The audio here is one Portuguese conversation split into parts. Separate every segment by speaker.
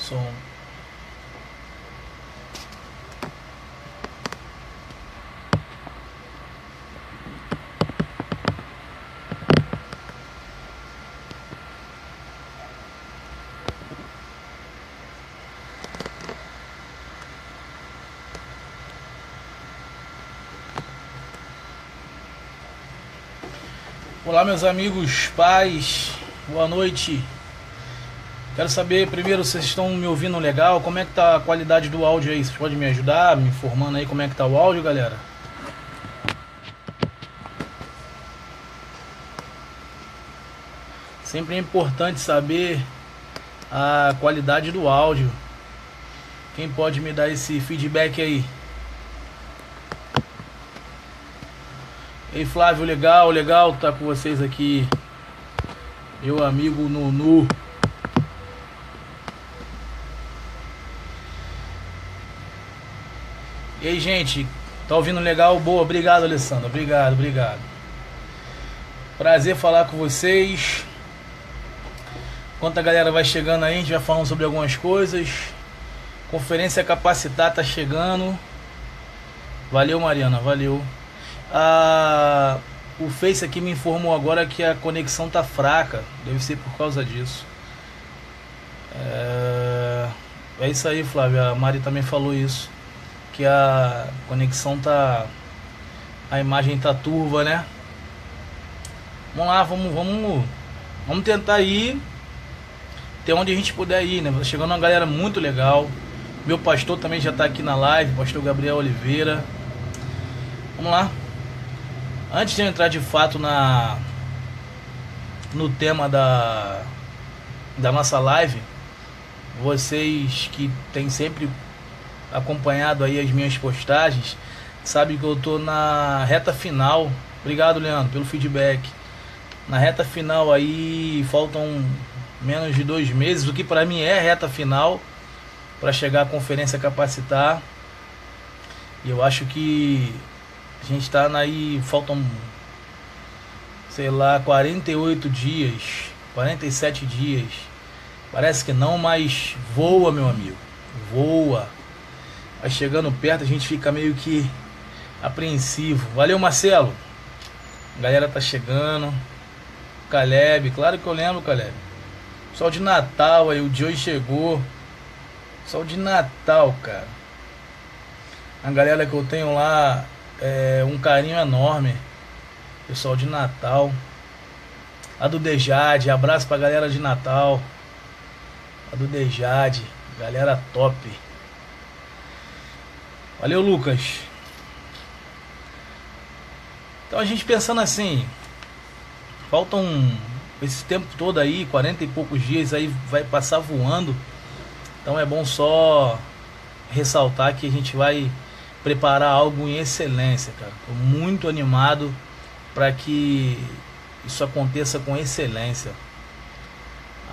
Speaker 1: Som. Olá, meus amigos, pais, boa noite. Quero saber primeiro se vocês estão me ouvindo legal, como é que tá a qualidade do áudio aí? Vocês podem me ajudar, me informando aí como é que tá o áudio, galera? Sempre é importante saber a qualidade do áudio. Quem pode me dar esse feedback aí? Ei, Flávio, legal tá com vocês aqui. Meu amigo Nunu. E aí, gente, tá ouvindo legal? Boa, obrigado, Alessandra, obrigado. Prazer falar com vocês. Enquanto a galera vai chegando aí, a gente vai falando sobre algumas coisas. Conferência Capacitar tá chegando. Valeu, Mariana, valeu. O Face aqui me informou agora que a conexão tá fraca. Deve ser por causa disso. É isso aí, Flávio. A Mari também falou isso. Que a conexão tá... A imagem tá turva, né? Vamos lá, vamos tentar ir até onde a gente puder ir, né? Tá chegando uma galera muito legal. Meu pastor também já tá aqui na live, pastor Gabriel Oliveira. Vamos lá. Antes de eu entrar de fato no tema da nossa live, vocês que têm sempre acompanhado aí as minhas postagens, sabem que eu tô na reta final. Obrigado, Leandro, pelo feedback. Na reta final aí, faltam menos de 2 meses, o que para mim é reta final, para chegar à Conferência Capacitar. E eu acho que a gente está aí, faltam, sei lá, 48 dias, 47 dias. Parece que não, mas voa, meu amigo, voa. Vai chegando perto, a gente fica meio que apreensivo. Valeu, Marcelo. A galera tá chegando. Caleb, claro que eu lembro, Caleb. Pessoal de Natal aí, o Joey chegou. Pessoal de Natal, cara. A galera que eu tenho lá, um carinho enorme. Pessoal de Natal. A do Dejade, abraço pra galera de Natal. A do Dejade, galera top. Valeu, Lucas. Então a gente pensando assim, faltam esse tempo todo aí, 40 e poucos dias aí, vai passar voando. Então é bom só ressaltar que a gente vai preparar algo em excelência, cara. Tô muito animado para que isso aconteça com excelência.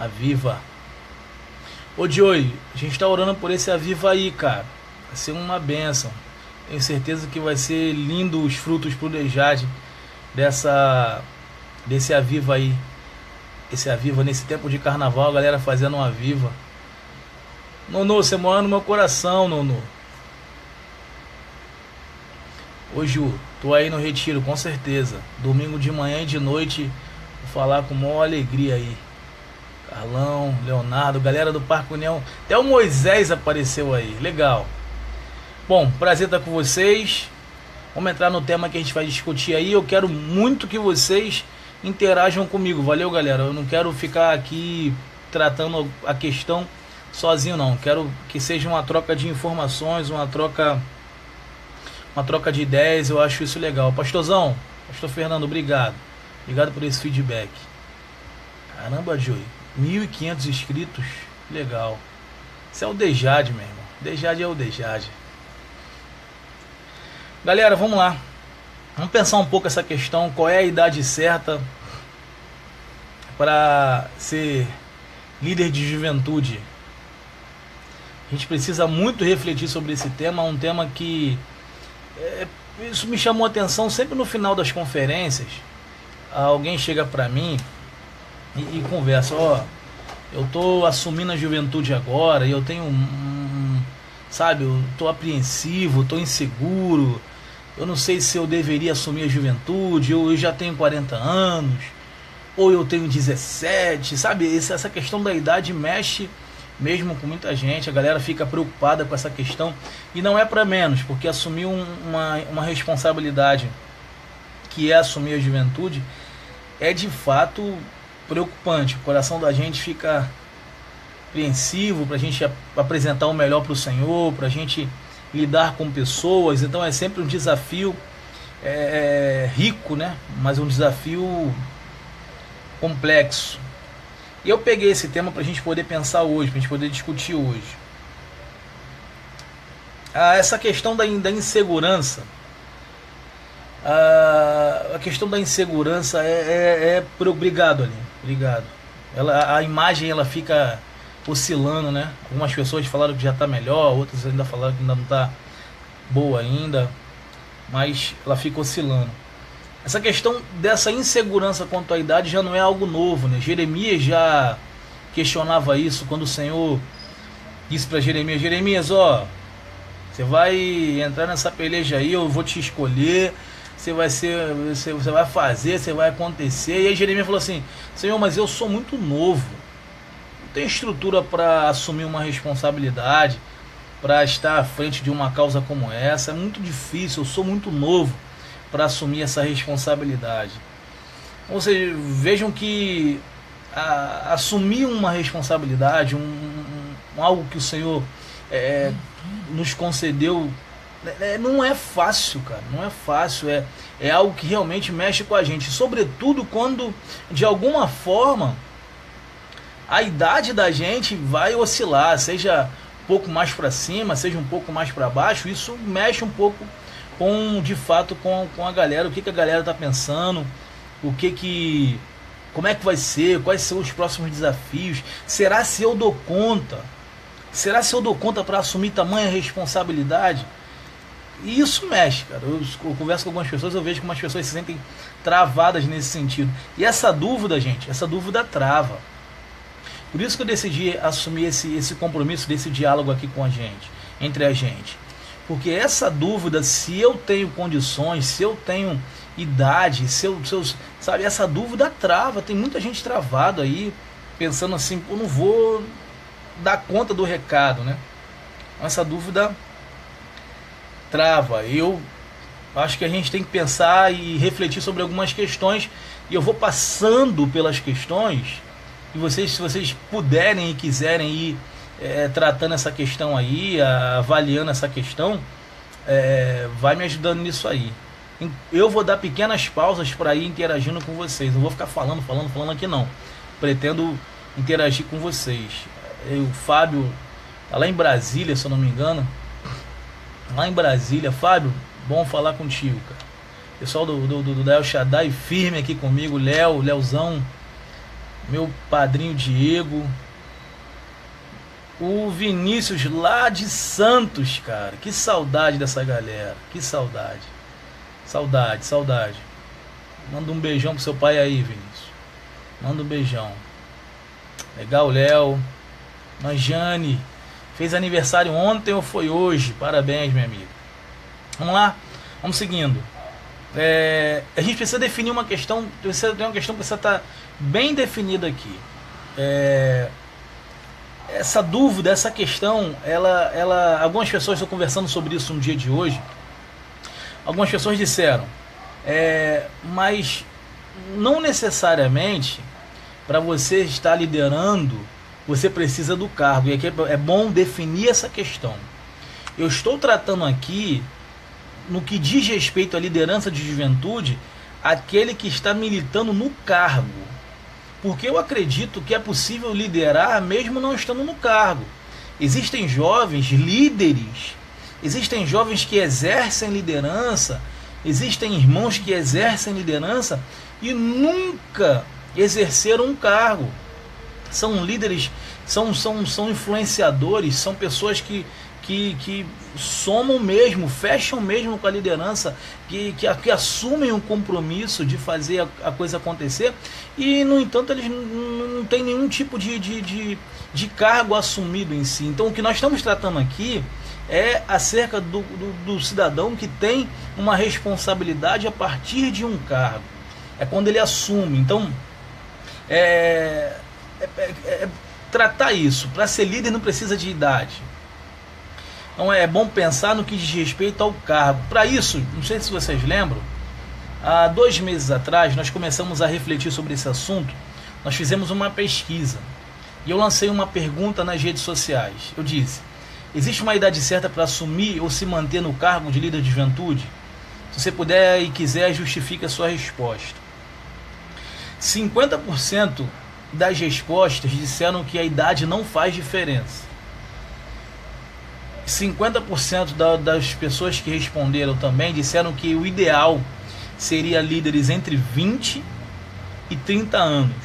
Speaker 1: Aviva. Ô Joey, a gente tá orando por esse Aviva aí, cara. Vai ser uma bênção. Tenho certeza que vai ser lindo os frutos pro Dejade desse Aviva aí. Esse Aviva nesse tempo de carnaval, a galera fazendo um Aviva. Nono, você mora no meu coração, Nono. Ô Ju, tô aí no retiro, com certeza. Domingo de manhã e de noite, vou falar com maior alegria aí. Carlão, Leonardo, galera do Parque União. Até o Moisés apareceu aí, legal. Bom, prazer estar com vocês. Vamos entrar no tema que a gente vai discutir aí. Eu quero muito que vocês interajam comigo, valeu, galera? Eu não quero ficar aqui tratando a questão sozinho, não. Quero que seja uma troca de informações, uma troca de ideias. Eu acho isso legal. Pastorzão, pastor Fernando, obrigado. Obrigado por esse feedback. Caramba, Joey, 1.500 inscritos, legal. Isso é o Dejade, meu irmão. Dejade é o Dejade. Galera, vamos lá. Vamos pensar um pouco essa questão. Qual é a idade certa para ser líder de juventude? A gente precisa muito refletir sobre esse tema. Um tema que isso me chamou a atenção sempre no final das conferências. Alguém chega para mim e conversa: eu tô assumindo a juventude agora e eu tenho sabe, eu tô apreensivo, tô inseguro, eu não sei se eu deveria assumir a juventude, ou eu já tenho 40 anos, ou eu tenho 17, sabe? Essa questão da idade mexe mesmo com muita gente, a galera fica preocupada com essa questão, e não é para menos, porque assumir uma responsabilidade que é assumir a juventude é de fato preocupante. O coração da gente fica apreensivo para a gente apresentar o melhor para o Senhor, para a gente lidar com pessoas. Então é sempre um desafio rico, né? Mas um desafio complexo. E eu peguei esse tema para a gente poder pensar hoje, para a gente poder discutir hoje. Essa questão da insegurança. A questão da insegurança obrigado, ali. Obrigado. A imagem ela fica oscilando, né? Algumas pessoas falaram que já está melhor, outras ainda falaram que ainda não está boa ainda, mas ela fica oscilando. Essa questão dessa insegurança quanto à idade já não é algo novo, né? Jeremias já questionava isso quando o Senhor disse para Jeremias: Jeremias, ó, você vai entrar nessa peleja aí, eu vou te escolher, você vai fazer, você vai acontecer. E aí Jeremias falou assim: Senhor, mas eu sou muito novo, não tenho estrutura para assumir uma responsabilidade, para estar à frente de uma causa como essa, é muito difícil, eu sou muito novo para assumir essa responsabilidade. Ou seja, vejam que assumir uma responsabilidade, algo que o Senhor nos concedeu, não é fácil, cara, não é fácil, é algo que realmente mexe com a gente, sobretudo quando, de alguma forma, a idade da gente vai oscilar, seja um pouco mais para cima, seja um pouco mais para baixo. Isso mexe um pouco de fato com a galera, o que a galera tá pensando, como é que vai ser, quais são os próximos desafios, será se eu dou conta para assumir tamanha responsabilidade? E isso mexe, cara. Eu converso com algumas pessoas, eu vejo que algumas pessoas se sentem travadas nesse sentido, e essa dúvida, gente, essa dúvida trava. Por isso que eu decidi assumir esse compromisso, desse diálogo aqui com a gente, entre a gente. Porque essa dúvida, se eu tenho condições, se eu tenho idade, sabe, essa dúvida trava. Tem muita gente travado aí, pensando assim: eu não vou dar conta do recado, né? Essa dúvida trava. Eu acho que a gente tem que pensar e refletir sobre algumas questões, e eu vou passando pelas questões, e vocês, se vocês puderem e quiserem ir tratando essa questão aí, avaliando essa questão, vai me ajudando nisso aí. Eu vou dar pequenas pausas para ir interagindo com vocês, não vou ficar falando aqui não, pretendo interagir com vocês. O Fábio tá lá em Brasília, se eu não me engano, lá em Brasília. Fábio, bom falar contigo, cara. Pessoal do El Shaddai firme aqui comigo, Leozão, meu padrinho Diego, o Vinícius lá de Santos, cara, que saudade dessa galera, que saudade, manda um beijão pro seu pai aí, Vinícius, manda um beijão. Legal, Léo. Jane fez aniversário ontem ou foi hoje? Parabéns, minha amiga. Vamos lá, vamos seguindo. A gente precisa definir uma questão, tem uma questão que precisa estar bem definida aqui. Essa dúvida, essa questão, algumas pessoas estão conversando sobre isso no dia de hoje. Algumas pessoas disseram, mas não necessariamente para você estar liderando você precisa do cargo. E aqui é bom definir essa questão. Eu estou tratando aqui, no que diz respeito à liderança de juventude, aquele que está militando no cargo. Porque eu acredito que é possível liderar mesmo não estando no cargo. Existem jovens líderes, existem jovens que exercem liderança, existem irmãos que exercem liderança e nunca exerceram um cargo. são líderes, são influenciadores, são pessoas que somam mesmo, fecham mesmo com a liderança, que assumem um compromisso de fazer a coisa acontecer, e no entanto eles não têm nenhum tipo de cargo assumido em si. Então o que nós estamos tratando aqui é acerca do cidadão que tem uma responsabilidade a partir de um cargo, é quando ele assume. Então tratar isso. Para ser líder não precisa de idade. Então é bom pensar no que diz respeito ao cargo. Para isso, não sei se vocês lembram, há 2 meses atrás nós começamos a refletir sobre esse assunto. Nós fizemos uma pesquisa e eu lancei uma pergunta nas redes sociais. Eu disse: existe uma idade certa para assumir ou se manter no cargo de líder de juventude? Se você puder e quiser, justifique a sua resposta. 50% das respostas disseram que a idade não faz diferença. 50% das pessoas que responderam também disseram que o ideal seria líderes entre 20 e 30 anos.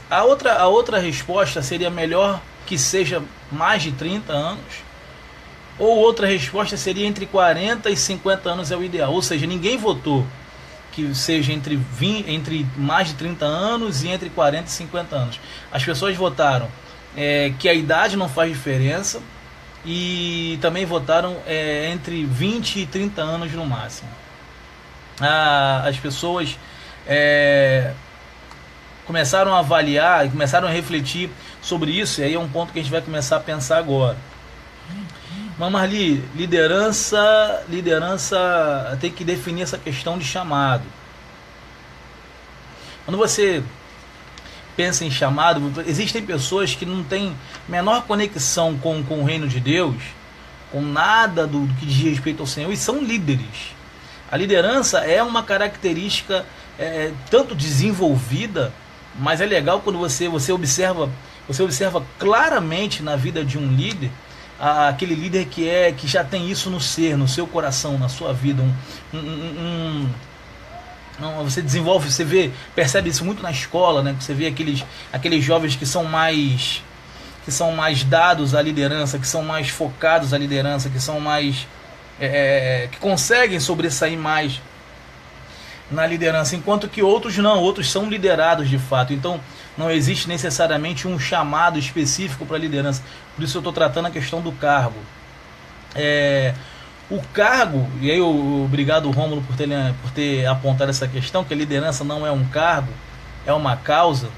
Speaker 1: A outra resposta seria melhor que seja mais de 30 anos, ou outra resposta seria entre 40 e 50 anos é o ideal. Ou seja, ninguém votou que seja entre mais de 30 anos e entre 40 e 50 anos. As pessoas votaram que a idade não faz diferença, e também votaram entre 20 e 30 anos no máximo. As pessoas começaram a avaliar e começaram a refletir sobre isso, e aí é um ponto que a gente vai começar a pensar agora. Mas Marli, liderança tem que definir essa questão de chamado. Quando você pensa em chamado, existem pessoas que não têm menor conexão com o reino de Deus, com nada do que diz respeito ao Senhor, e são líderes. A liderança é uma característica tanto desenvolvida, mas é legal quando você observa claramente na vida de um líder, aquele líder que já tem isso no ser, no seu coração, na sua vida, você desenvolve, percebe isso muito na escola, né? Você vê aqueles jovens que são mais dados à liderança, que são mais focados à liderança, que são mais que conseguem sobressair mais na liderança, enquanto que outros não, outros são liderados de fato. Então não existe necessariamente um chamado específico para a liderança. Por isso eu estou tratando a questão do cargo. O cargo, e aí obrigado Rômulo por ter apontado essa questão, que a liderança não é um cargo, é uma causa.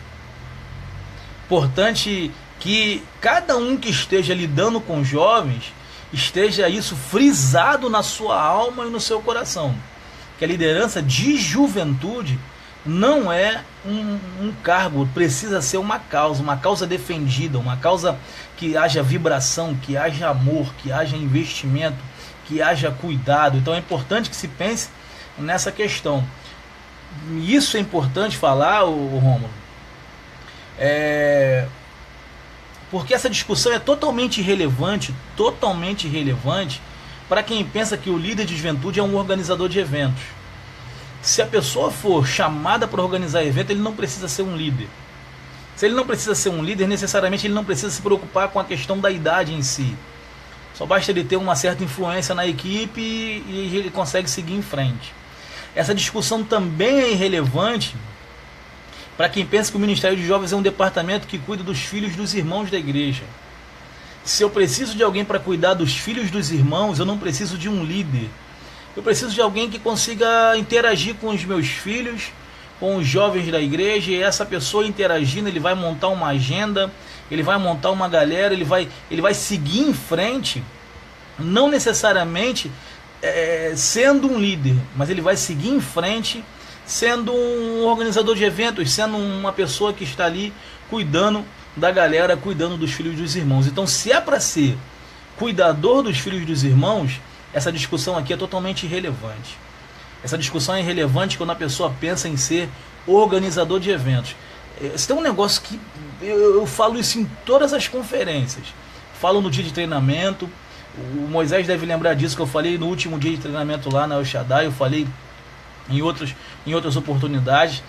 Speaker 1: Importante que cada um que esteja lidando com jovens esteja isso frisado na sua alma e no seu coração, que a liderança de juventude não é um cargo, precisa ser uma causa defendida, uma causa que haja vibração, que haja amor, que haja investimento, que haja cuidado. Então é importante que se pense nessa questão. Isso é importante falar, o Rômulo, porque essa discussão é totalmente irrelevante para quem pensa que o líder de juventude é um organizador de eventos. Se a pessoa for chamada para organizar evento, ele não precisa ser um líder. Se ele não precisa ser um líder, necessariamente ele não precisa se preocupar com a questão da idade em si. Só basta ele ter uma certa influência na equipe e ele consegue seguir em frente. Essa discussão também é irrelevante para quem pensa que o Ministério de Jovens é um departamento que cuida dos filhos dos irmãos da igreja. Se eu preciso de alguém para cuidar dos filhos dos irmãos, eu não preciso de um líder. Eu preciso de alguém que consiga interagir com os meus filhos, com os jovens da igreja, e essa pessoa interagindo, ele vai montar uma agenda, ele vai montar uma galera, ele vai seguir em frente, não necessariamente sendo um líder, mas ele vai seguir em frente sendo um organizador de eventos, sendo uma pessoa que está ali cuidando da galera, cuidando dos filhos dos irmãos. Então, se é para ser cuidador dos filhos dos irmãos, essa discussão aqui é totalmente irrelevante. Essa discussão é irrelevante quando a pessoa pensa em ser organizador de eventos. Esse tem um negócio que eu falo isso em todas as conferências. Falo no dia de treinamento. O Moisés deve lembrar disso, que eu falei no último dia de treinamento lá na El Shaddai. Eu falei em outras oportunidades.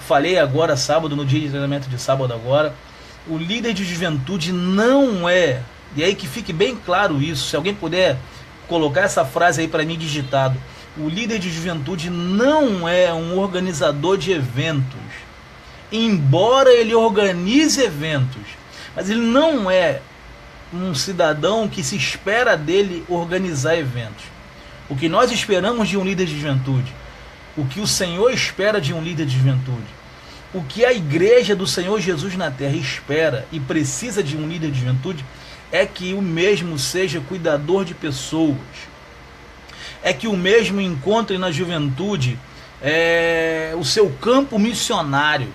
Speaker 1: falei agora sábado, no dia de treinamento de sábado agora, o líder de juventude não é, e aí que fique bem claro isso, se alguém puder colocar essa frase aí para mim digitado, o líder de juventude não é um organizador de eventos, embora ele organize eventos, mas ele não é um cidadão que se espera dele organizar eventos. O que nós esperamos de um líder de juventude, o que o Senhor espera de um líder de juventude, o que a igreja do Senhor Jesus na terra espera e precisa de um líder de juventude, é que o mesmo seja cuidador de pessoas, é que o mesmo encontre na juventude o seu campo missionário.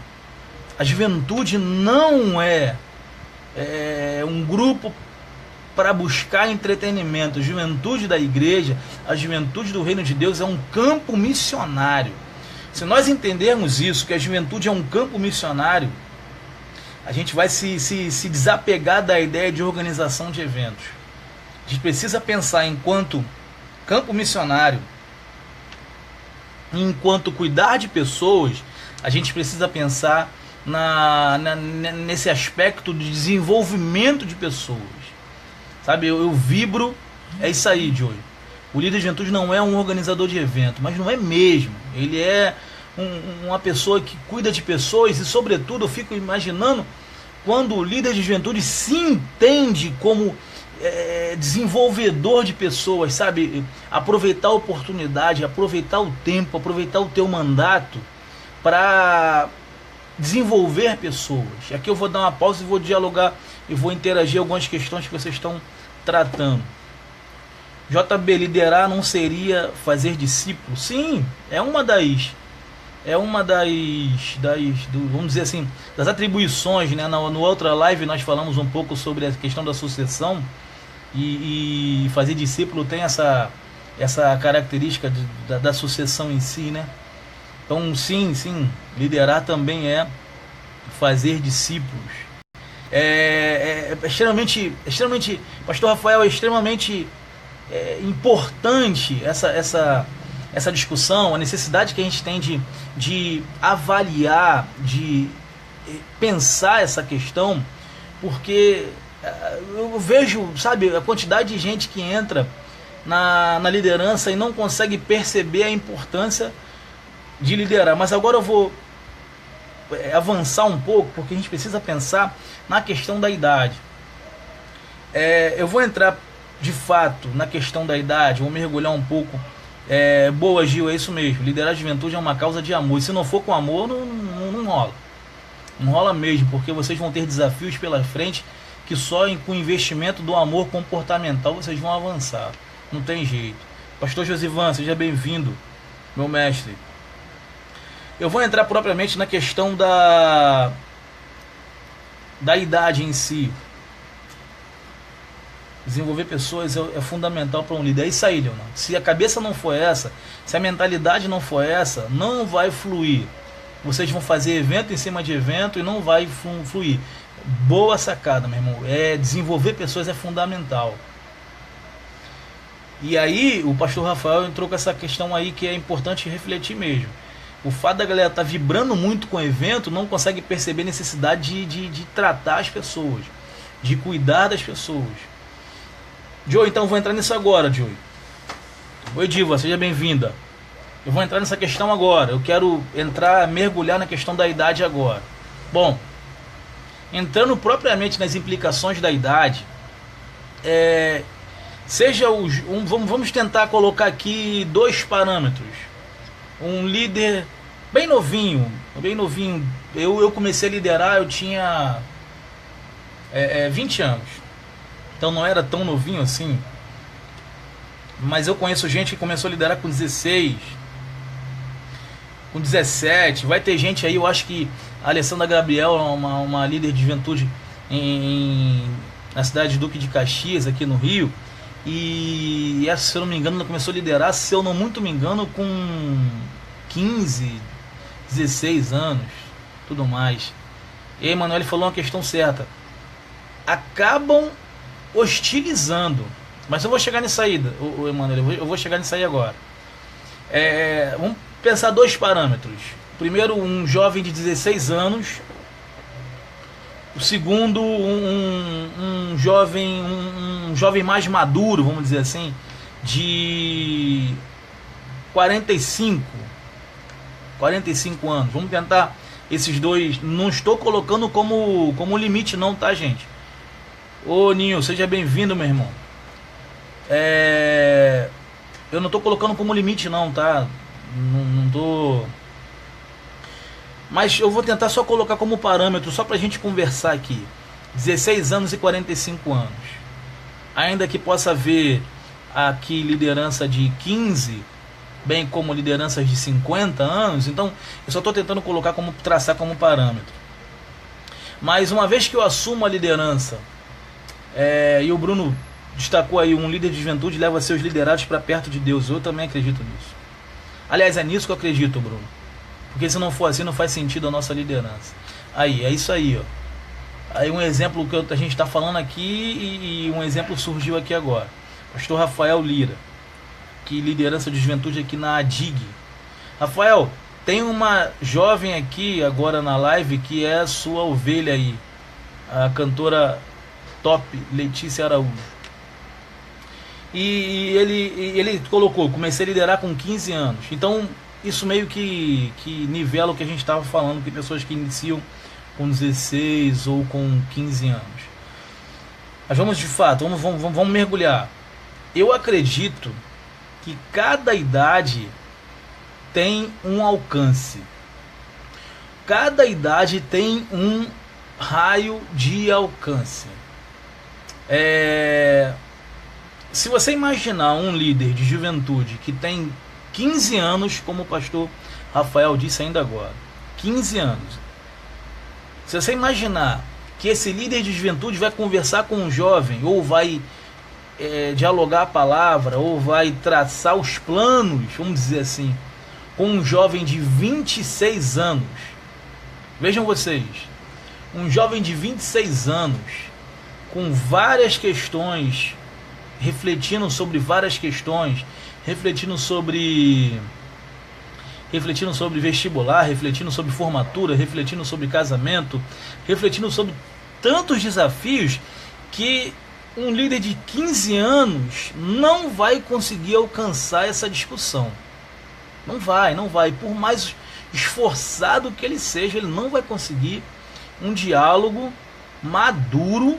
Speaker 1: A juventude não é um grupo para buscar entretenimento. A juventude da igreja, a juventude do reino de Deus é um campo missionário. Se nós entendermos isso, que a juventude é um campo missionário, a gente vai se desapegar da ideia de organização de eventos. A gente precisa pensar enquanto campo missionário, enquanto cuidar de pessoas, a gente precisa pensar nesse aspecto de desenvolvimento de pessoas. Sabe, eu vibro, é isso aí, Joey. O líder de juventude não é um organizador de evento, mas não é mesmo. Ele é uma pessoa que cuida de pessoas e, sobretudo, eu fico imaginando quando o líder de juventude se entende como desenvolvedor de pessoas, sabe? Aproveitar a oportunidade, aproveitar o tempo, aproveitar o teu mandato para desenvolver pessoas. Aqui eu vou dar uma pausa e vou dialogar e vou interagir algumas questões que vocês estão tratando. JB, liderar não seria fazer discípulos? Sim, é uma das vamos dizer assim, das atribuições, né? Na outra live nós falamos um pouco sobre a questão da sucessão e fazer discípulo tem essa característica da sucessão em si, né? Então sim, liderar também é fazer discípulos. É extremamente, Pastor Rafael, é extremamente importante essa discussão, a necessidade que a gente tem de avaliar, de pensar essa questão, porque eu vejo, sabe, a quantidade de gente que entra na liderança e não consegue perceber a importância de liderar. Mas agora eu vou avançar um pouco, porque a gente precisa pensar na questão da idade. Eu vou entrar de fato na questão da idade, vou mergulhar um pouco. Boa, Gil, é isso mesmo, liderar a juventude é uma causa de amor, e se não for com amor, não rola. Não rola mesmo, porque vocês vão ter desafios pela frente que só com o investimento do amor comportamental vocês vão avançar. Não tem jeito. Pastor Josivan, seja bem-vindo, meu mestre. Eu vou entrar propriamente na questão da idade em si. Desenvolver pessoas é fundamental para um líder. É isso aí, Leonardo. Se a cabeça não for essa, se a mentalidade não for essa, não vai fluir. Vocês vão fazer evento em cima de evento e não vai fluir. Boa sacada, meu irmão. Desenvolver pessoas é fundamental. E aí, o pastor Rafael entrou com essa questão aí que é importante refletir mesmo. O fato da galera estar vibrando muito com o evento, não consegue perceber a necessidade de tratar as pessoas, de cuidar das pessoas. Joey, então vou entrar nisso agora, Joey. Oi, Diva, seja bem-vinda. Eu vou entrar nessa questão agora. Eu quero mergulhar na questão da idade agora. Bom, entrando propriamente nas implicações da idade, vamos tentar colocar aqui 2 parâmetros. Um líder bem novinho. Eu comecei a liderar, eu tinha 20 anos. Então não era tão novinho assim. Mas eu conheço gente que começou a liderar com 16, com 17. Vai ter gente aí, eu acho que a Alessandra Gabriel é uma líder de juventude na cidade de Duque de Caxias, aqui no Rio. E essa, se eu não me engano, ela começou a liderar, se eu não muito me engano, com 15, 16 anos, tudo mais. E aí, Emanuele falou uma questão certa. Acabam hostilizando. Mas eu vou chegar nisso aí, Emanuele, eu vou chegar nisso aí agora. Vamos pensar 2 parâmetros. primeiro um jovem de 16 anos, o segundo um jovem mais maduro, vamos dizer assim, de 45 anos. Vamos tentar esses dois. Não estou colocando como limite não, tá, gente? Ô Ninho, seja bem-vindo, meu irmão. Eu não estou colocando como limite não, tá? Não tô... Mas eu vou tentar só colocar como parâmetro, só pra gente conversar aqui. 16 anos e 45 anos. Ainda que possa haver aqui liderança de 15, bem como lideranças de 50 anos, então eu só estou tentando traçar como parâmetro. Mas uma vez que eu assumo a liderança, e o Bruno destacou aí, um líder de juventude leva seus liderados para perto de Deus. Eu também acredito nisso. Aliás, é nisso que eu acredito, Bruno. Porque se não for assim, não faz sentido a nossa liderança. Aí, é isso aí, ó. Aí um exemplo que a gente está falando aqui e um exemplo surgiu aqui agora. Pastor Rafael Lira, que liderança de juventude aqui na ADIG. Rafael, tem uma jovem aqui agora na live que é a sua ovelha aí, a cantora top Letícia Araújo. E ele colocou, comecei a liderar com 15 anos. Então isso meio que nivela o que a gente estava falando, que pessoas que iniciam com 16 ou com 15 anos. Mas vamos de fato, vamos mergulhar. Eu acredito que cada idade tem um alcance. Cada idade tem um raio de alcance. Se você imaginar um líder de juventude que tem 15 anos, como o pastor Rafael disse ainda agora, 15 anos. Se você imaginar que esse líder de juventude vai conversar com um jovem, ou vai dialogar a palavra, ou vai traçar os planos, vamos dizer assim, com um jovem de 26 anos. Vejam vocês, um jovem de 26 anos, com várias questões, refletindo sobre várias questões, refletindo sobre vestibular, refletindo sobre formatura, refletindo sobre casamento, refletindo sobre tantos desafios que um líder de 15 anos não vai conseguir alcançar essa discussão. Não vai. Por mais esforçado que ele seja, ele não vai conseguir um diálogo maduro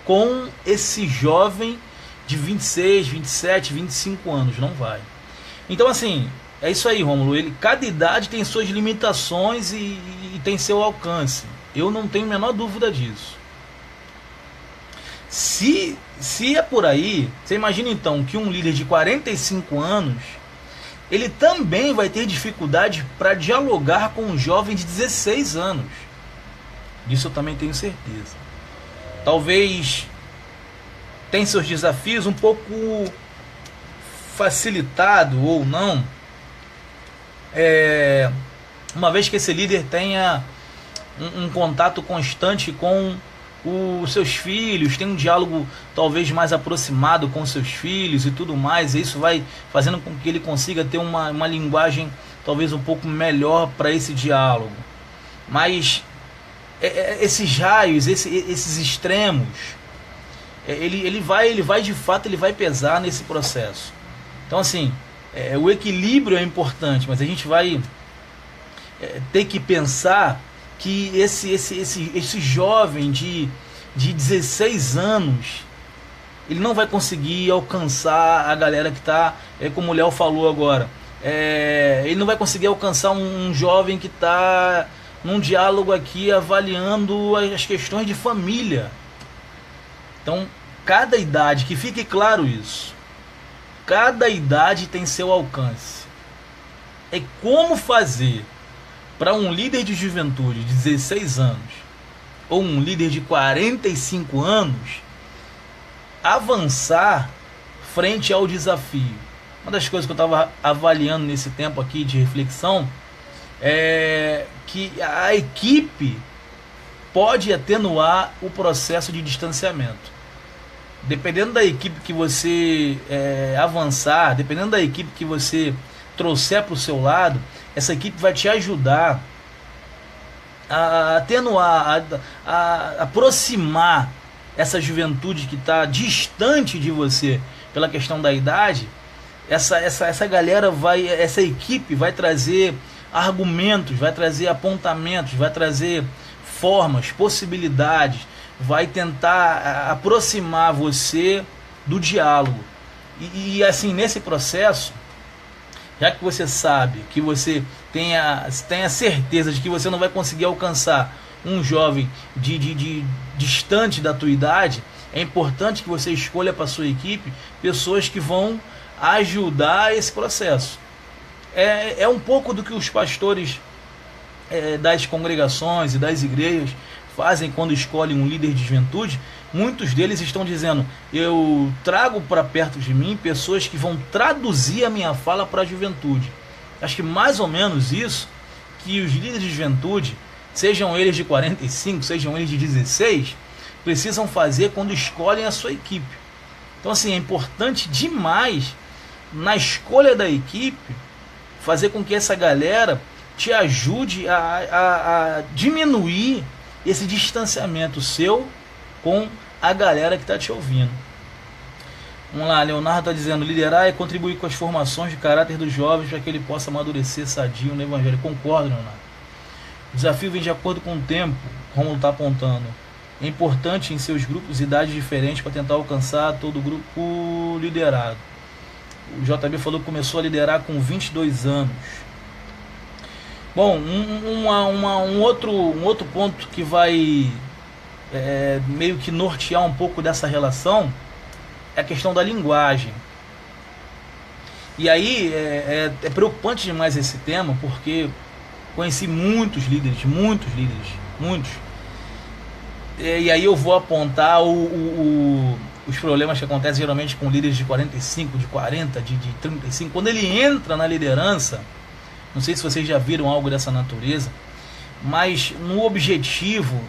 Speaker 1: com esse jovem de 26, 27, 25 anos. Não vai. Então, assim, é isso aí, Rômulo. Cada idade tem suas limitações e tem seu alcance. Eu não tenho a menor dúvida disso. Se é por aí, você imagina então que um líder de 45 anos, ele também vai ter dificuldade para dialogar com um jovem de 16 anos. Disso eu também tenho certeza. Talvez tenha seus desafios um pouco facilitado ou não, uma vez que esse líder tenha um contato constante com os seus filhos, tem um diálogo talvez mais aproximado com seus filhos e tudo mais, e isso vai fazendo com que ele consiga ter uma linguagem talvez um pouco melhor para esse diálogo. Mas esses raios, esses extremos, ele vai de fato, ele vai pesar nesse processo. Então, assim, o equilíbrio é importante, mas a gente vai ter que pensar que esse jovem de 16 anos, ele não vai conseguir alcançar a galera que está, como o Léo falou agora, ele não vai conseguir alcançar um jovem que está num diálogo aqui avaliando as questões de família. Então, cada idade, que fique claro isso, cada idade tem seu alcance. É como fazer para um líder de juventude de 16 anos ou um líder de 45 anos avançar frente ao desafio. Uma das coisas que eu estava avaliando nesse tempo aqui de reflexão é que a equipe pode atenuar o processo de distanciamento. Dependendo da equipe que você avançar, dependendo da equipe que você trouxer para o seu lado, essa equipe vai te ajudar a atenuar, a aproximar essa juventude que está distante de você pela questão da idade. Essa galera essa equipe vai trazer argumentos, vai trazer apontamentos, vai trazer formas, possibilidades, vai tentar aproximar você do diálogo. E assim, nesse processo, já que você sabe que você tem a certeza de que você não vai conseguir alcançar um jovem distante da tua idade, é importante que você escolha para sua equipe pessoas que vão ajudar esse processo. É um pouco do que os pastores das congregações e das igrejas fazem quando escolhem um líder de juventude. Muitos deles estão dizendo: eu trago para perto de mim pessoas que vão traduzir a minha fala para a juventude. Acho que mais ou menos isso que os líderes de juventude, sejam eles de 45, sejam eles de 16, precisam fazer quando escolhem a sua equipe. Então assim, é importante demais na escolha da equipe fazer com que essa galera te ajude a diminuir esse distanciamento seu com a galera que está te ouvindo. Vamos lá, Leonardo está dizendo: liderar é contribuir com as formações de caráter dos jovens para que ele possa amadurecer sadio no evangelho. Concordo, Leonardo. O desafio vem de acordo com o tempo, como está apontando. É importante em seus grupos idades diferentes para tentar alcançar todo o grupo liderado. O JB falou que começou a liderar com 22 anos. Bom, um outro ponto que vai meio que nortear um pouco dessa relação é a questão da linguagem. E aí é preocupante demais esse tema, porque conheci muitos líderes. E aí eu vou apontar os problemas que acontecem geralmente com líderes de 45, de 40, de 35. Quando ele entra na liderança, não sei se vocês já viram algo dessa natureza, mas no objetivo,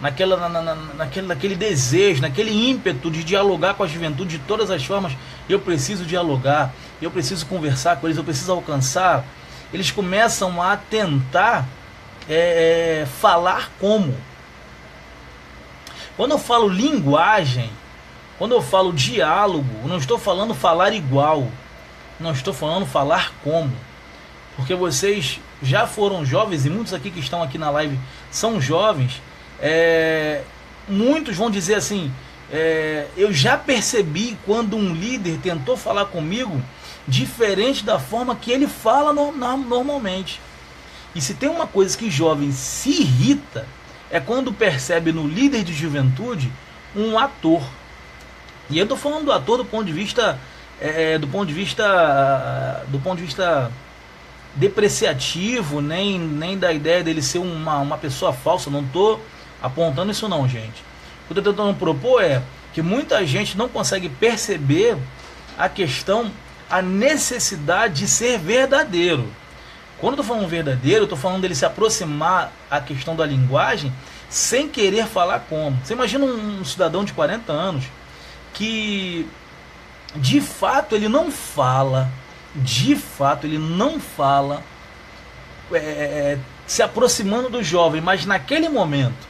Speaker 1: naquele desejo, naquele ímpeto de dialogar com a juventude de todas as formas, eu preciso dialogar, eu preciso conversar com eles, eu preciso alcançar, eles começam a tentar falar como. Quando eu falo linguagem, quando eu falo diálogo, eu não estou falando falar igual, não estou falando falar como, porque vocês já foram jovens, e muitos aqui que estão aqui na live são jovens. Muitos vão dizer assim: eu já percebi quando um líder tentou falar comigo diferente da forma que ele fala normalmente. E se tem uma coisa que jovem se irrita, é quando percebe no líder de juventude um ator. E eu estou falando do ator do ponto de vista depreciativo, nem da ideia dele ser uma pessoa falsa. Não estou apontando isso não, gente. O que eu estou tentando propor é que muita gente não consegue perceber a necessidade de ser verdadeiro. Quando eu estou falando verdadeiro, eu estou falando dele se aproximar a questão da linguagem sem querer falar como. Você imagina um cidadão de 40 anos que de fato ele não fala, se aproximando do jovem, mas naquele momento,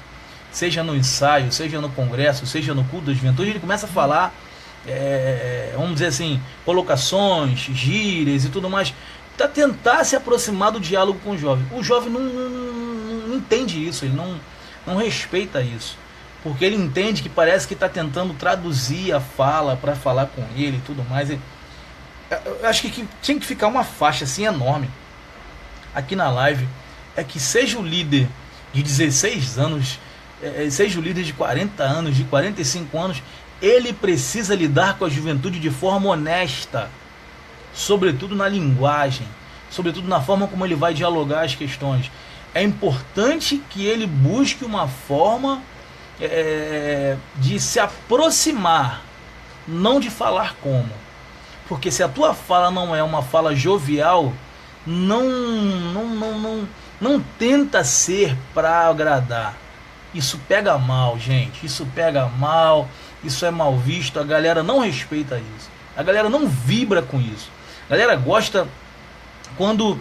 Speaker 1: seja no ensaio, seja no congresso, seja no culto da juventude, ele começa a falar, vamos dizer assim, colocações, gírias e tudo mais, para tentar se aproximar do diálogo com o jovem. O jovem não entende isso, ele não respeita isso, porque ele entende que parece que está tentando traduzir a fala para falar com ele e tudo mais. Eu acho que tinha que ficar uma faixa assim enorme aqui na live, é que seja o líder de 16 anos, seja o líder de 40 anos, de 45 anos, ele precisa lidar com a juventude de forma honesta, sobretudo na linguagem, sobretudo na forma como ele vai dialogar as questões. É importante que ele busque uma forma de se aproximar, não de falar como. Porque se a tua fala não é uma fala jovial, não tenta ser para agradar. Isso pega mal, gente. Isso pega mal, isso é mal visto. A galera não respeita isso. A galera não vibra com isso. A galera gosta quando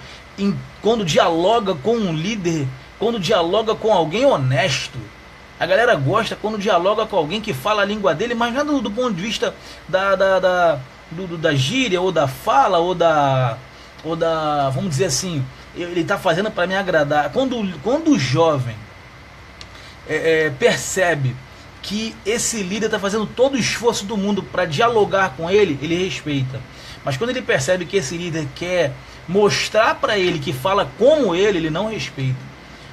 Speaker 1: dialoga com um líder, quando dialoga com alguém honesto. A galera gosta quando dialoga com alguém que fala a língua dele, mas não é do ponto de vista da gíria, ou da fala, ou da, vamos dizer assim, ele está fazendo para me agradar. Quando o jovem percebe que esse líder está fazendo todo o esforço do mundo para dialogar com ele, ele respeita. Mas quando ele percebe que esse líder quer mostrar para ele que fala como ele não respeita.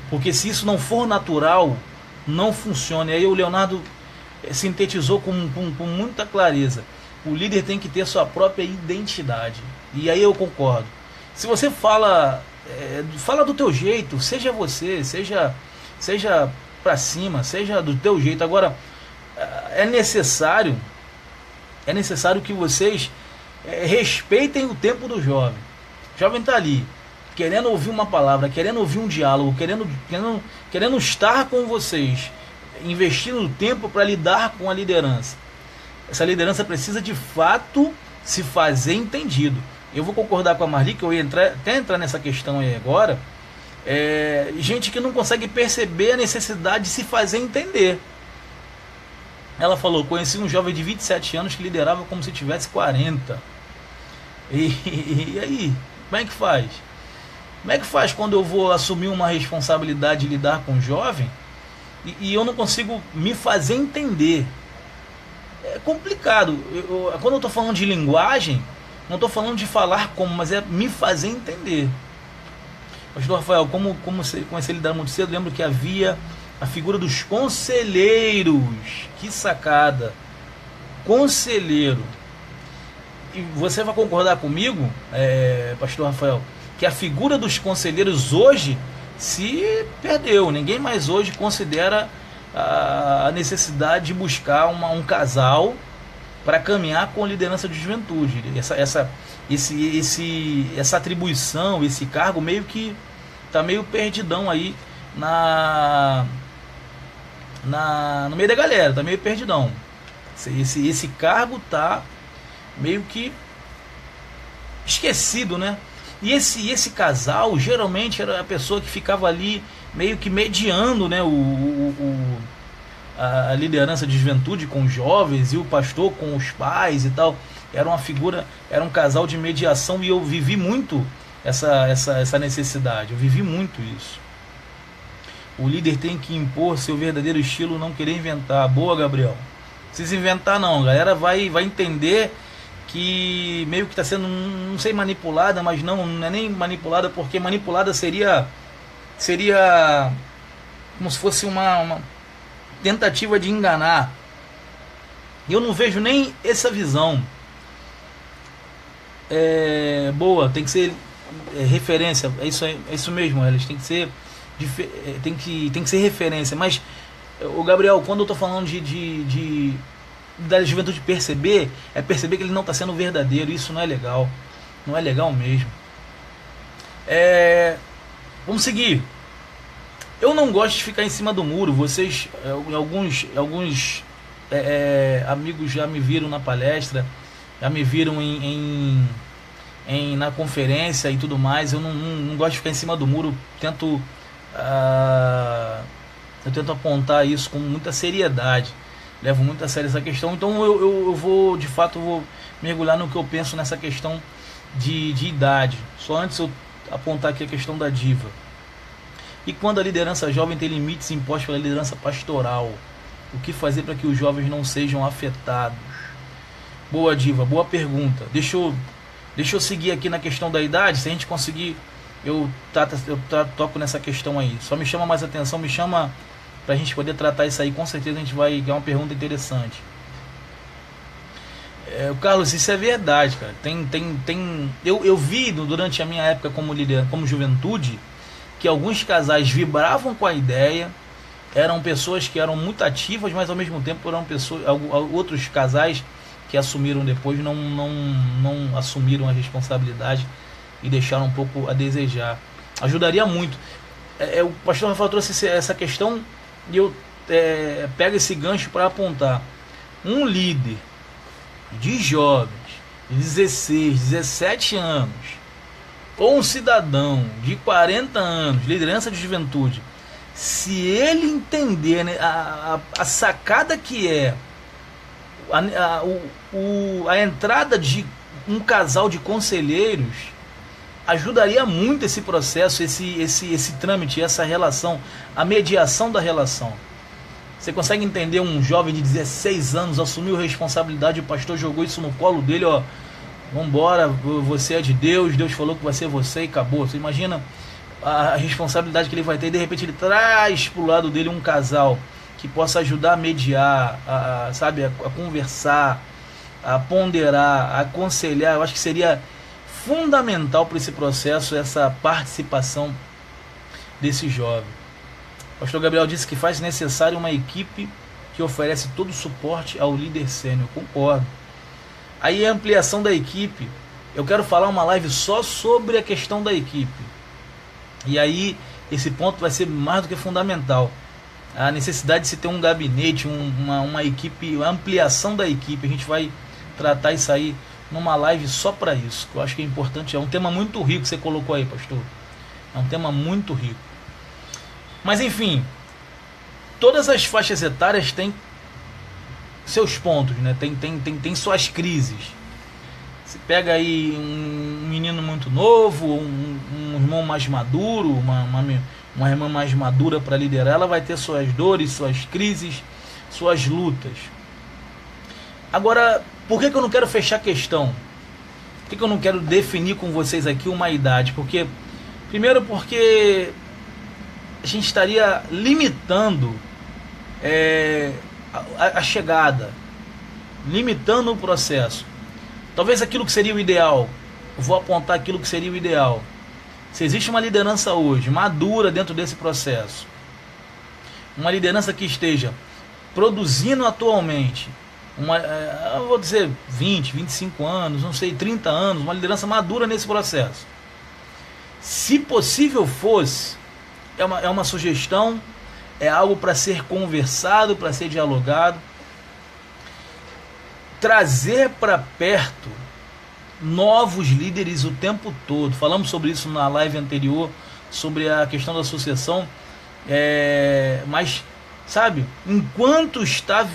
Speaker 1: Porque se isso não for natural, não funciona. E aí o Leonardo sintetizou com muita clareza. O líder tem que ter sua própria identidade. E aí eu concordo. Se você fala do teu jeito, seja você, seja pra cima, seja do teu jeito. Agora, é necessário que vocês respeitem o tempo do jovem. O jovem está ali, querendo ouvir uma palavra, querendo ouvir um diálogo, querendo estar com vocês, investindo tempo para lidar com a liderança. Essa liderança precisa de fato se fazer entendido. Eu vou concordar com a Marli, que eu ia até entrar nessa questão aí agora. Gente que não consegue perceber a necessidade de se fazer entender. Ela falou: conheci um jovem de 27 anos que liderava como se tivesse 40. E aí, como é que faz? Como é que faz quando eu vou assumir uma responsabilidade de lidar com um jovem e eu não consigo me fazer entender? É complicado. Quando eu estou falando de linguagem, não estou falando de falar como, mas é me fazer entender. Pastor Rafael, como comecei a lidar muito cedo, lembro que havia a figura dos conselheiros. Que sacada! Conselheiro. E você vai concordar comigo, Pastor Rafael, que a figura dos conselheiros hoje se perdeu. Ninguém mais hoje considera a necessidade de buscar um casal para caminhar com a liderança de juventude. Essa atribuição, esse cargo meio que está meio perdidão aí no meio da galera, está meio perdidão. Esse cargo está meio que esquecido, né? E esse casal geralmente era a pessoa que ficava ali meio que mediando, né, a liderança de juventude com os jovens e o pastor com os pais e tal. Era uma figura, era um casal de mediação, e eu vivi muito essa necessidade. Eu vivi muito isso. O líder tem que impor seu verdadeiro estilo, não querer inventar. Boa, Gabriel. Não precisa inventar não, a galera vai entender que meio que está sendo, não sei, manipulada, mas não é nem manipulada, porque manipulada seria como se fosse uma tentativa de enganar. Eu não vejo nem essa visão. Boa, tem que ser referência, é isso mesmo, eles tem que ser tem que ser referência. Mas o Gabriel, quando eu estou falando da juventude perceber que ele não está sendo verdadeiro, isso não é legal, não é legal mesmo. Vamos seguir. Eu não gosto de ficar em cima do muro. Vocês, alguns amigos já me viram na palestra, já me viram na conferência e tudo mais. Eu não gosto de ficar em cima do muro. Eu tento apontar isso com muita seriedade. Levo muito a sério essa questão. Então eu vou, de fato, vou mergulhar no que eu penso nessa questão de idade. Só antes eu apontar aqui a questão da diva. E quando a liderança jovem tem limites impostos pela liderança pastoral, o que fazer para que os jovens não sejam afetados? Boa, diva, boa pergunta. Deixa eu seguir aqui na questão da idade. Se a gente conseguir, eu toco nessa questão aí. Só me chama mais atenção, me chama pra gente poder tratar isso aí. Com certeza a gente vai ganhar uma pergunta interessante. Carlos, isso é verdade, cara. Eu vi durante a minha época como líder, como juventude, que alguns casais vibravam com a ideia, eram pessoas que eram muito ativas, mas ao mesmo tempo eram outros casais que assumiram depois não assumiram a responsabilidade e deixaram um pouco a desejar. Ajudaria muito. O pastor Rafael trouxe essa questão e eu pego esse gancho para apontar. Um líder de jovens de 16, 17 anos ou um cidadão de 40 anos, liderança de juventude, se ele entender, né, a sacada que é a entrada de um casal de conselheiros, ajudaria muito esse processo, esse trâmite, essa relação, a mediação da relação. Você consegue entender um jovem de 16 anos assumiu responsabilidade, o pastor jogou isso no colo dele, ó, vambora, você é de Deus, Deus falou que vai ser você e acabou. Você imagina a responsabilidade que ele vai ter, e de repente ele traz pro lado dele um casal que possa ajudar a mediar, sabe, a conversar, a ponderar, a aconselhar. Eu acho que seria fundamental para esse processo essa participação desse jovem. O pastor Gabriel disse que faz necessário uma equipe que oferece todo o suporte ao líder sênior. Concordo. Aí a ampliação da equipe. Eu quero falar uma live só sobre a questão da equipe. E aí esse ponto vai ser mais do que fundamental. A necessidade de se ter um gabinete, uma equipe, a ampliação da equipe. A gente vai tratar isso aí numa live só para isso. Que eu acho que é importante. É um tema muito rico que você colocou aí, pastor. É um tema muito rico. Mas enfim, todas as faixas etárias têm seus pontos, né? Tem suas crises. Você pega aí um menino muito novo, um irmão mais maduro, uma irmã mais madura para liderar, ela vai ter suas dores, suas crises, suas lutas. Agora, por que eu não quero fechar a questão? Por que eu não quero definir com vocês aqui uma idade? Primeiro porque a gente estaria limitando a chegada, limitando o processo. Talvez aquilo que seria o ideal, eu vou apontar aquilo que seria o ideal. Se existe uma liderança hoje madura dentro desse processo, uma liderança que esteja produzindo atualmente, eu vou dizer 20, 25 anos, não sei, 30 anos, uma liderança madura nesse processo. Se possível fosse, é uma sugestão, é algo para ser conversado, para ser dialogado. Trazer para perto novos líderes o tempo todo. Falamos sobre isso na live anterior, sobre a questão da sucessão. Mas, sabe, enquanto está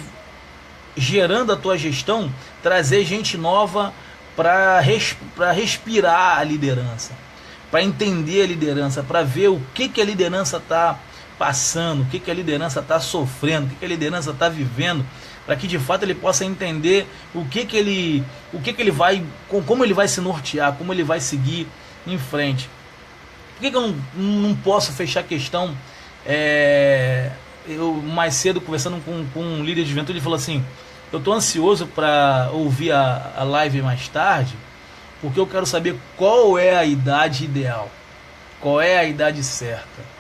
Speaker 1: gerando a tua gestão, trazer gente nova para respirar a liderança, para entender a liderança, para ver o que a liderança está passando, o que a liderança está sofrendo, o que a liderança está vivendo, para que de fato ele possa entender o que ele vai, como ele vai se nortear, como ele vai seguir em frente. Por que eu não posso fechar a questão? Eu mais cedo conversando com um líder de juventude, ele falou assim: eu estou ansioso para ouvir a live mais tarde, porque eu quero saber qual é a idade ideal, qual é a idade certa.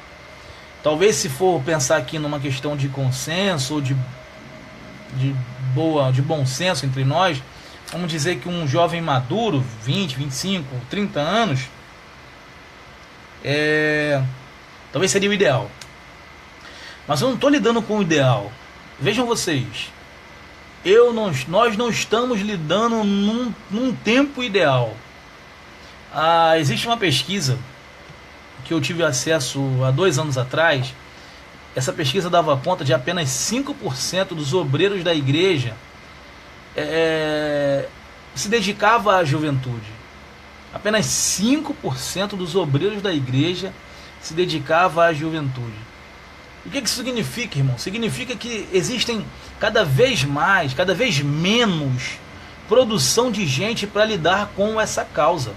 Speaker 1: Talvez, se for pensar aqui numa questão de consenso ou de bom senso entre nós, vamos dizer que um jovem maduro, 20, 25, 30 anos, talvez seria o ideal. Mas eu não estou lidando com o ideal. Vejam vocês, nós não estamos lidando num tempo ideal. Existe uma pesquisa que eu tive acesso há 2 anos atrás. Essa pesquisa dava conta de apenas 5% dos obreiros da igreja se dedicava à juventude. Apenas 5% dos obreiros da igreja se dedicava à juventude. O que isso significa, irmão? Significa que existem cada vez mais, cada vez menos produção de gente para lidar com essa causa.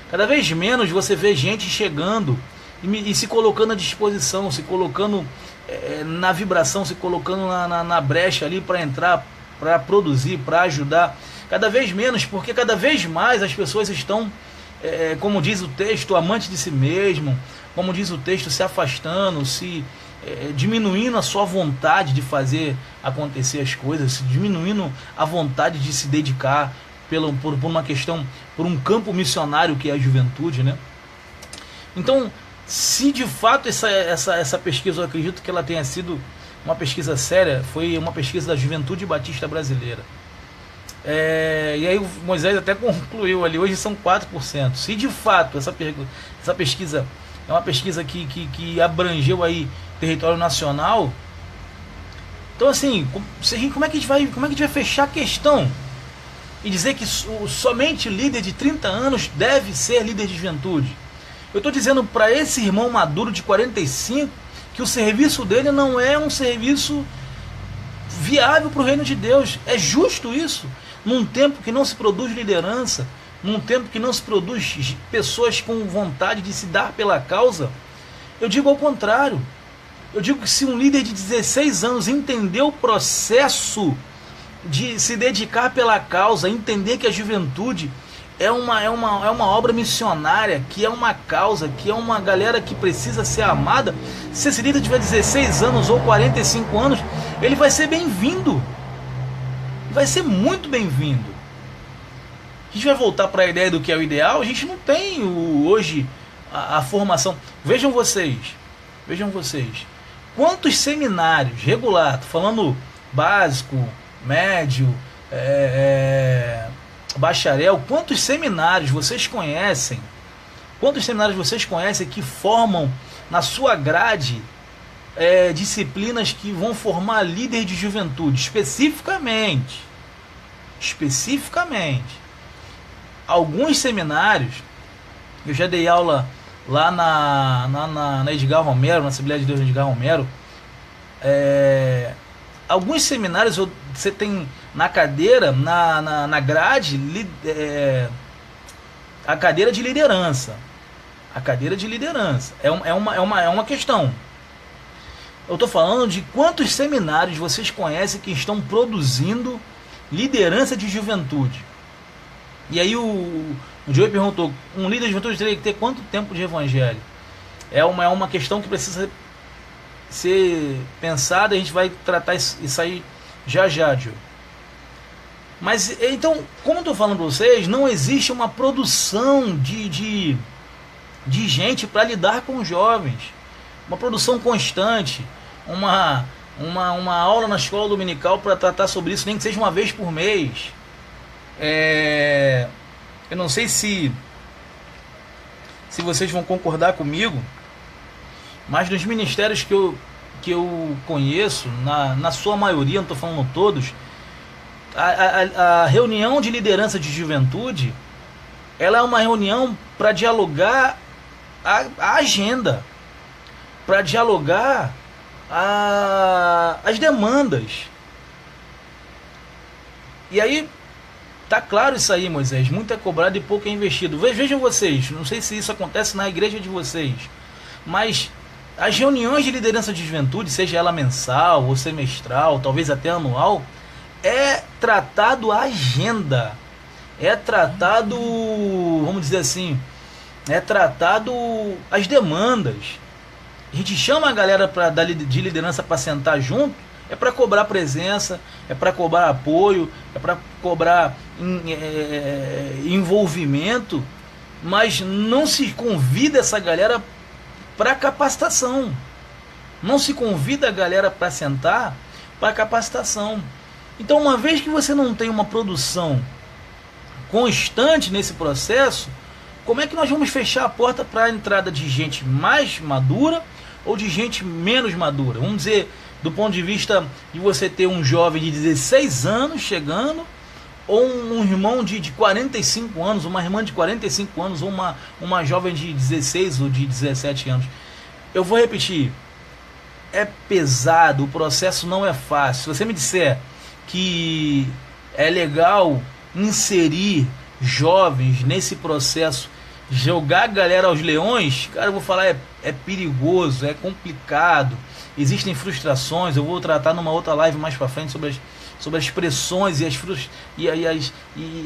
Speaker 1: Cada vez menos você vê gente chegando e se colocando à disposição, se colocando na vibração, se colocando na brecha ali para entrar, para produzir, para ajudar. Cada vez menos, porque cada vez mais as pessoas estão, como diz o texto, amantes de si mesmo, como diz o texto, se afastando, diminuindo a sua vontade de fazer acontecer as coisas, diminuindo a vontade de se dedicar por uma questão, por um campo missionário que é a juventude, né? Então, se de fato essa pesquisa, eu acredito que ela tenha sido uma pesquisa séria, foi uma pesquisa da Juventude Batista Brasileira. E aí o Moisés até concluiu ali, hoje são 4%. Se de fato essa pesquisa é uma pesquisa que abrangeu aí território nacional, então assim, como é que a gente vai fechar a questão e dizer que somente líder de 30 anos deve ser líder de juventude? Eu estou dizendo para esse irmão maduro de 45 que o serviço dele não é um serviço viável para o reino de Deus. É justo isso? Num tempo que não se produz liderança, num tempo que não se produz pessoas com vontade de se dar pela causa, eu digo ao contrário. Eu digo que se um líder de 16 anos entender o processo de se dedicar pela causa, entender que a juventude é uma obra missionária, que é uma causa, que é uma galera que precisa ser amada, se esse líder tiver 16 anos ou 45 anos, ele vai ser bem-vindo. Vai ser muito bem-vindo. A gente vai voltar para a ideia do que é o ideal. A gente não tem hoje a formação. Vejam vocês. Quantos seminários regulados, falando básico, médio, bacharel, quantos seminários vocês conhecem? Quantos seminários vocês conhecem que formam na sua grade disciplinas que vão formar líder de juventude, especificamente. Alguns seminários, eu já dei aula lá na Edgar Romero, na Assembleia de Deus de Edgar Romero. Alguns seminários você tem na cadeira, na grade, a cadeira de liderança. É uma questão. Eu estou falando de quantos seminários vocês conhecem que estão produzindo liderança de juventude. E aí o Joey perguntou, um líder de juventude teria que ter quanto tempo de evangelho? É uma questão que precisa ser pensada, a gente vai tratar isso aí já, Joey. Mas então, como eu estou falando para vocês, não existe uma produção de gente para lidar com os jovens. Uma produção constante, uma aula na escola dominical para tratar sobre isso, nem que seja uma vez por mês. Eu não sei se vocês vão concordar comigo, mas nos ministérios que eu conheço, na sua maioria, não estou falando todos, a reunião de liderança de juventude, ela é uma reunião para dialogar a agenda, para dialogar as demandas. E aí tá claro isso aí, Moisés, muito é cobrado e pouco é investido. Vejam vocês, não sei se isso acontece na igreja de vocês, mas as reuniões de liderança de juventude, seja ela mensal ou semestral, talvez até anual, é tratado a agenda, é tratado, vamos dizer assim, é tratado as demandas. A gente chama a galera de liderança para sentar junto, é para cobrar presença, é para cobrar apoio, é para cobrar envolvimento, mas não se convida essa galera para capacitação. Não se convida a galera para sentar para capacitação. Então, uma vez que você não tem uma produção constante nesse processo, como é que nós vamos fechar a porta para a entrada de gente mais madura ou de gente menos madura? Vamos dizer, do ponto de vista de você ter um jovem de 16 anos chegando, ou um irmão de 45 anos, uma irmã de 45 anos, ou uma jovem de 16 ou de 17 anos. Eu vou repetir, é pesado, o processo não é fácil. Se você me disser que é legal inserir jovens nesse processo, jogar a galera aos leões, cara, eu vou falar, é perigoso, é complicado, existem frustrações. Eu vou tratar numa outra live mais para frente sobre as pressões e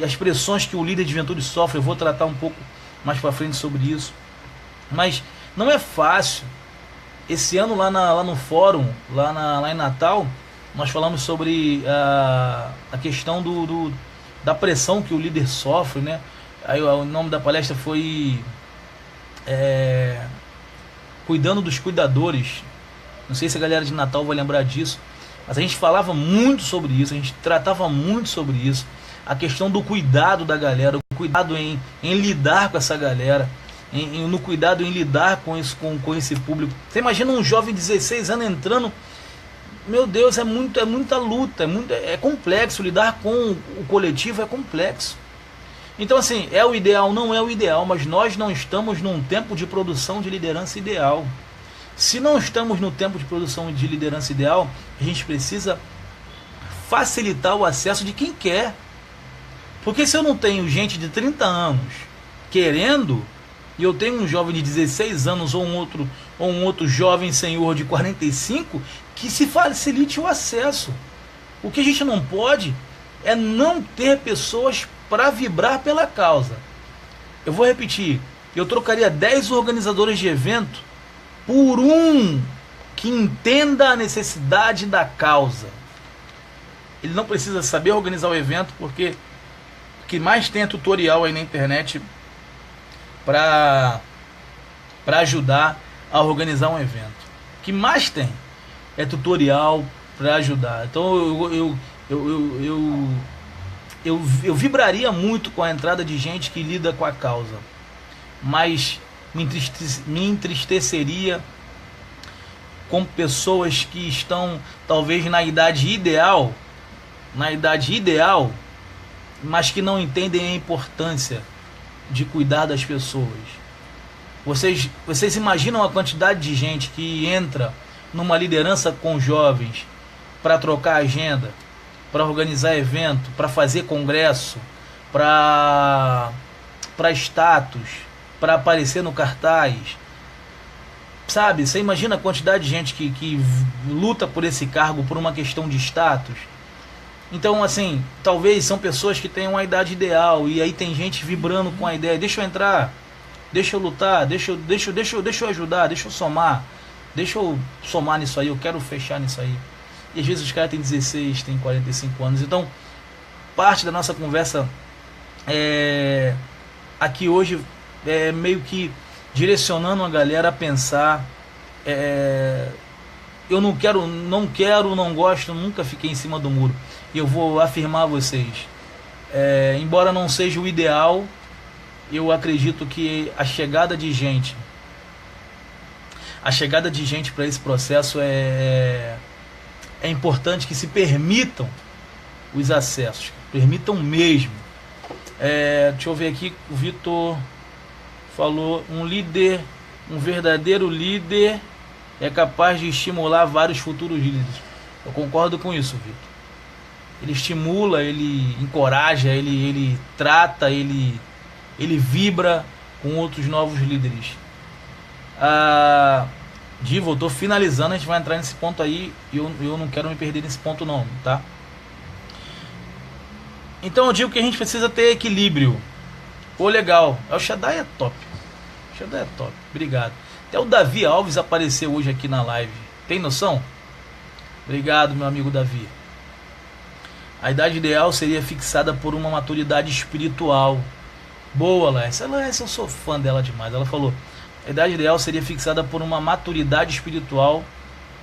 Speaker 1: as pressões que o líder de juventude sofre. Eu vou tratar um pouco mais para frente sobre isso, mas não é fácil. Esse ano lá no fórum, lá em Natal, nós falamos sobre a questão da pressão que o líder sofre, né? Aí o nome da palestra foi Cuidando dos Cuidadores. Não sei se a galera de Natal vai lembrar disso, mas a gente falava muito sobre isso, a gente tratava muito sobre isso. a questão do cuidado da galera, o cuidado em lidar com essa galera, no cuidado em lidar com esse público. Você imagina um jovem de 16 anos entrando, meu Deus, é muita luta, é complexo, lidar com o coletivo é complexo. Então assim, é o ideal? Não é o ideal, mas nós não estamos num tempo de produção de liderança ideal. Se não estamos no tempo de produção de liderança ideal, a gente precisa facilitar o acesso de quem quer. Porque se eu não tenho gente de 30 anos querendo, e eu tenho um jovem de 16 anos ou um outro jovem senhor de 45, que se facilite o acesso. O que a gente não pode é não ter pessoas para vibrar pela causa. Eu vou repetir, eu trocaria 10 organizadores de evento por um que entenda a necessidade da causa. Ele não precisa saber organizar o evento, porque o que mais tem é tutorial aí na internet para ajudar a organizar um evento. O que mais tem é tutorial para ajudar. Então eu vibraria muito com a entrada de gente que lida com a causa, mas me entristeceria com pessoas que estão talvez na idade ideal, mas que não entendem a importância de cuidar das pessoas. Vocês imaginam a quantidade de gente que entra numa liderança com jovens para trocar agenda, para organizar evento, para fazer congresso, para status, para aparecer no cartaz, sabe? Você imagina a quantidade de gente que luta por esse cargo por uma questão de status. Então, assim, talvez são pessoas que têm uma idade ideal, e aí tem gente vibrando com a ideia: deixa eu entrar, deixa eu lutar, deixa eu ajudar, deixa eu somar nisso aí, eu quero fechar nisso aí. E às vezes os caras têm 16, têm 45 anos. Então, parte da nossa conversa aqui hoje é meio que direcionando a galera a pensar. Eu não gosto, nunca fiquei em cima do muro. E eu vou afirmar a vocês, embora não seja o ideal, eu acredito que a chegada de gente para esse processo é importante, que se permitam os acessos, permitam mesmo. Deixa eu ver aqui, o Vitor falou: um verdadeiro líder é capaz de estimular vários futuros líderes. Eu concordo com isso, Vitor. Ele estimula, ele encoraja, ele trata, ele vibra com outros novos líderes. Divo, eu estou finalizando, a gente vai entrar nesse ponto aí, e eu não quero me perder nesse ponto não, tá? Então eu digo que a gente precisa ter equilíbrio. Pô, legal, o Shaddai é top. O Shaddai é top, obrigado. Até o Davi Alves apareceu hoje aqui na live. Tem noção? Obrigado, meu amigo Davi. A idade ideal seria fixada por uma maturidade espiritual. Boa, Lécia. Lécia, eu sou fã dela demais. Ela falou: a idade ideal seria fixada por uma maturidade espiritual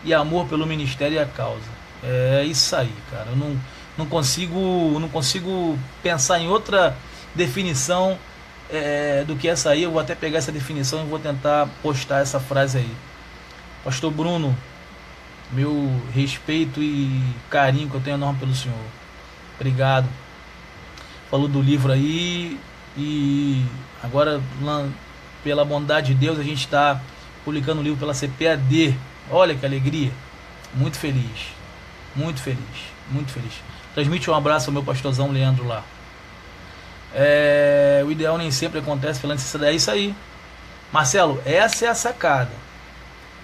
Speaker 1: e amor pelo ministério e a causa. É isso aí, cara. Eu não consigo pensar em outra definição do que essa aí. Eu vou até pegar essa definição e vou tentar postar essa frase aí. Pastor Bruno, meu respeito e carinho que eu tenho enorme pelo senhor. Obrigado. Falou do livro aí, e agora, pela bondade de Deus, a gente está publicando o livro pela CPAD. Olha que alegria. Muito feliz. Muito feliz. Muito feliz. Transmite um abraço ao meu pastorzão Leandro lá. O ideal nem sempre acontece pela necessidade. É isso aí. Marcelo, essa é a sacada.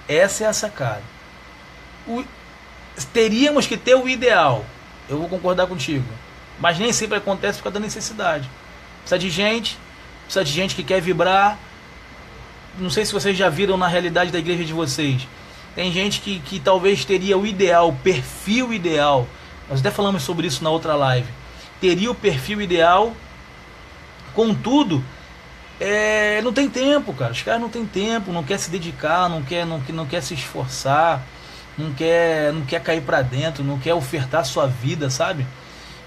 Speaker 1: Essa é a sacada. Teríamos que ter o ideal. Eu vou concordar contigo. Mas nem sempre acontece por causa da necessidade. Precisa de gente que quer vibrar. Não sei se vocês já viram na realidade da igreja de vocês. Tem gente que talvez teria o ideal, o perfil ideal. Nós até falamos sobre isso na outra live. Teria o perfil ideal, contudo, não tem tempo, cara. Os caras não tem tempo, não quer se dedicar, não quer se esforçar, não quer cair para dentro, não quer ofertar sua vida, sabe?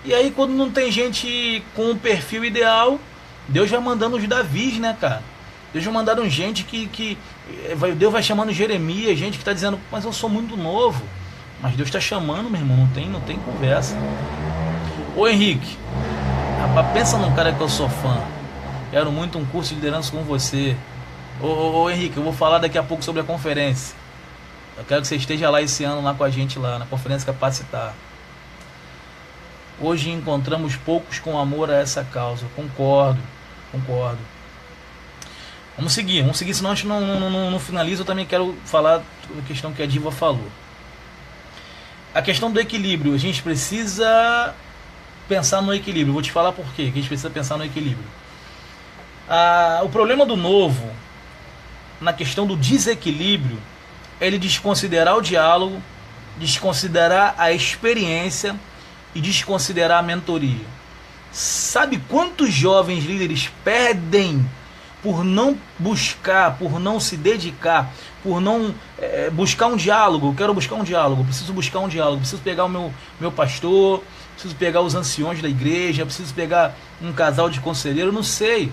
Speaker 1: E aí quando não tem gente com o perfil ideal, Deus vai mandando os Davis, né, cara? Deus vai mandando gente Deus vai chamando Jeremias, gente que está dizendo, mas eu sou muito novo. Mas Deus está chamando, meu irmão, não tem conversa. Ô Henrique, rapaz, pensa num cara que eu sou fã. Quero muito um curso de liderança com você. Ô Henrique, eu vou falar daqui a pouco sobre a conferência. Eu quero que você esteja lá esse ano lá com a gente lá, na conferência Capacitar. Hoje encontramos poucos com amor a essa causa. Concordo. Vamos seguir, senão a gente não finaliza. Eu também quero falar da questão que a Diva falou. A questão do equilíbrio. A gente precisa pensar no equilíbrio. Vou te falar por quê que a gente precisa pensar no equilíbrio. O problema do novo, na questão do desequilíbrio, é ele desconsiderar o diálogo, desconsiderar a experiência e desconsiderar a mentoria. Sabe quantos jovens líderes perdem por não buscar, por não se dedicar, por não buscar um diálogo? Eu quero buscar um diálogo, preciso buscar um diálogo, preciso pegar o meu pastor, preciso pegar os anciões da igreja, preciso pegar um casal de conselheiro, não sei.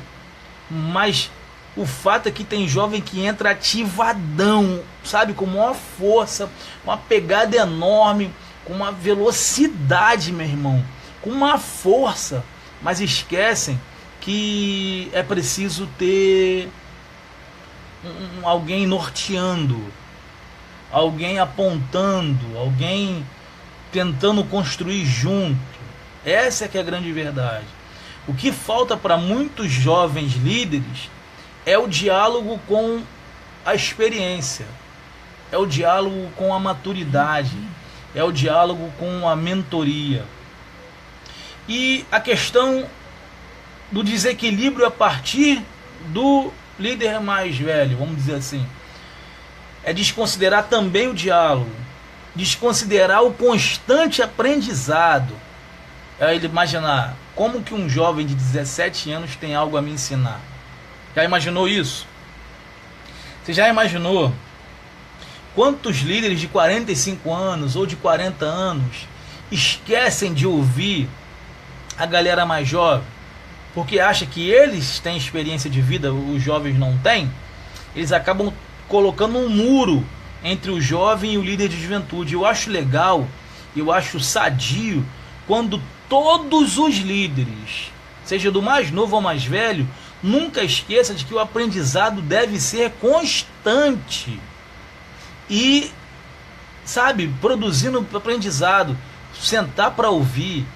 Speaker 1: Mas o fato é que tem jovem que entra ativadão, sabe, com maior força, uma pegada enorme, com uma velocidade, meu irmão, com uma força, mas esquecem que é preciso ter alguém norteando, alguém apontando, alguém tentando construir junto. Essa é que é a grande verdade. O que falta para muitos jovens líderes é o diálogo com a experiência, é o diálogo com a maturidade, é o diálogo com a mentoria. E a questão do desequilíbrio a partir do líder mais velho, vamos dizer assim, é desconsiderar também o diálogo, desconsiderar o constante aprendizado. É ele imaginar como que um jovem de 17 anos tem algo a me ensinar. Já imaginou isso? Você já imaginou quantos líderes de 45 anos ou de 40 anos esquecem de ouvir a galera mais jovem? Porque acha que eles têm experiência de vida, os jovens não têm. Eles acabam colocando um muro entre o jovem e o líder de juventude. Eu acho legal, eu acho sadio quando todos os líderes, seja do mais novo ao mais velho, nunca esqueça de que o aprendizado deve ser constante e, sabe, produzindo aprendizado, sentar para ouvir.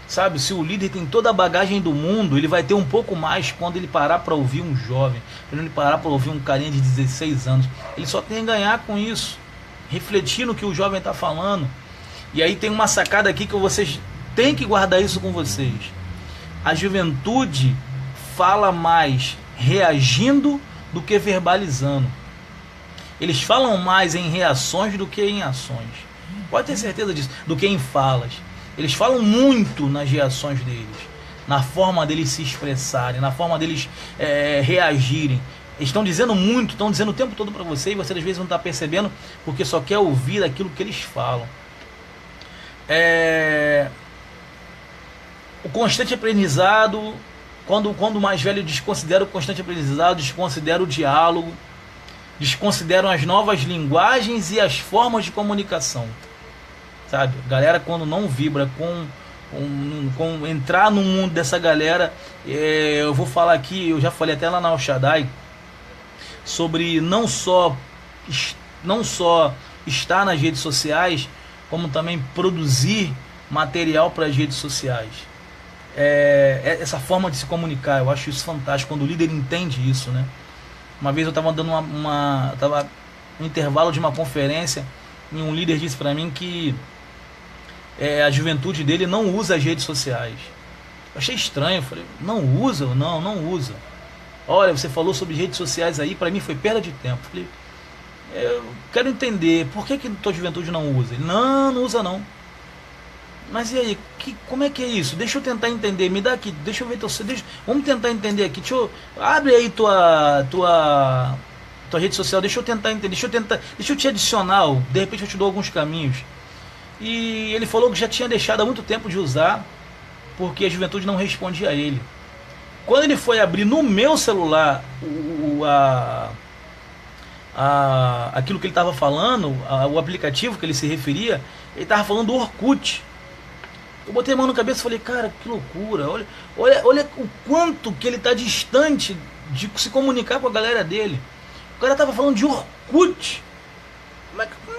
Speaker 1: Sabe, se o líder tem toda a bagagem do mundo, ele vai ter um pouco mais quando ele parar para ouvir um jovem, quando ele parar para ouvir um carinha de 16 anos. Ele só tem a ganhar com isso, refletir no que o jovem está falando. E aí tem uma sacada aqui que vocês têm que guardar isso com vocês. A juventude fala mais reagindo do que verbalizando. Eles falam mais em reações do que em ações. Pode ter certeza disso, do que em falas. Eles falam muito nas reações deles, na forma deles se expressarem, na forma deles reagirem. Eles estão dizendo muito, estão dizendo o tempo todo para você e você às vezes não está percebendo porque só quer ouvir aquilo que eles falam. O constante aprendizado, quando o mais velho desconsidera o constante aprendizado, desconsidera o diálogo, desconsideram as novas linguagens e as formas de comunicação. Sabe, galera, quando não vibra com entrar no mundo dessa galera, eu vou falar aqui, eu já falei até lá na El Shaddai, sobre não só estar nas redes sociais, como também produzir material para as redes sociais. Essa forma de se comunicar, eu acho isso fantástico, quando o líder entende isso, né? Uma vez eu estava dando tava no intervalo de uma conferência e um líder disse para mim que a juventude dele não usa as redes sociais. Eu achei estranho, eu falei, não usa? Não usa. Olha, você falou sobre redes sociais aí, para mim foi perda de tempo. Eu falei, eu quero entender, por que a tua juventude não usa? Ele, não usa não. Mas e aí, como é que é isso? Deixa eu tentar entender, me dá aqui, deixa eu ver vamos tentar entender aqui, abre aí tua rede social, deixa eu tentar entender, deixa eu te adicionar, de repente eu te dou alguns caminhos. E ele falou que já tinha deixado há muito tempo de usar, porque a juventude não respondia a ele. Quando ele foi abrir no meu celular aquilo que ele estava falando, o aplicativo que ele se referia, ele estava falando do Orkut. Eu botei a mão na cabeça e falei, cara, que loucura, olha o quanto que ele está distante de se comunicar com a galera dele. O cara estava falando de Orkut.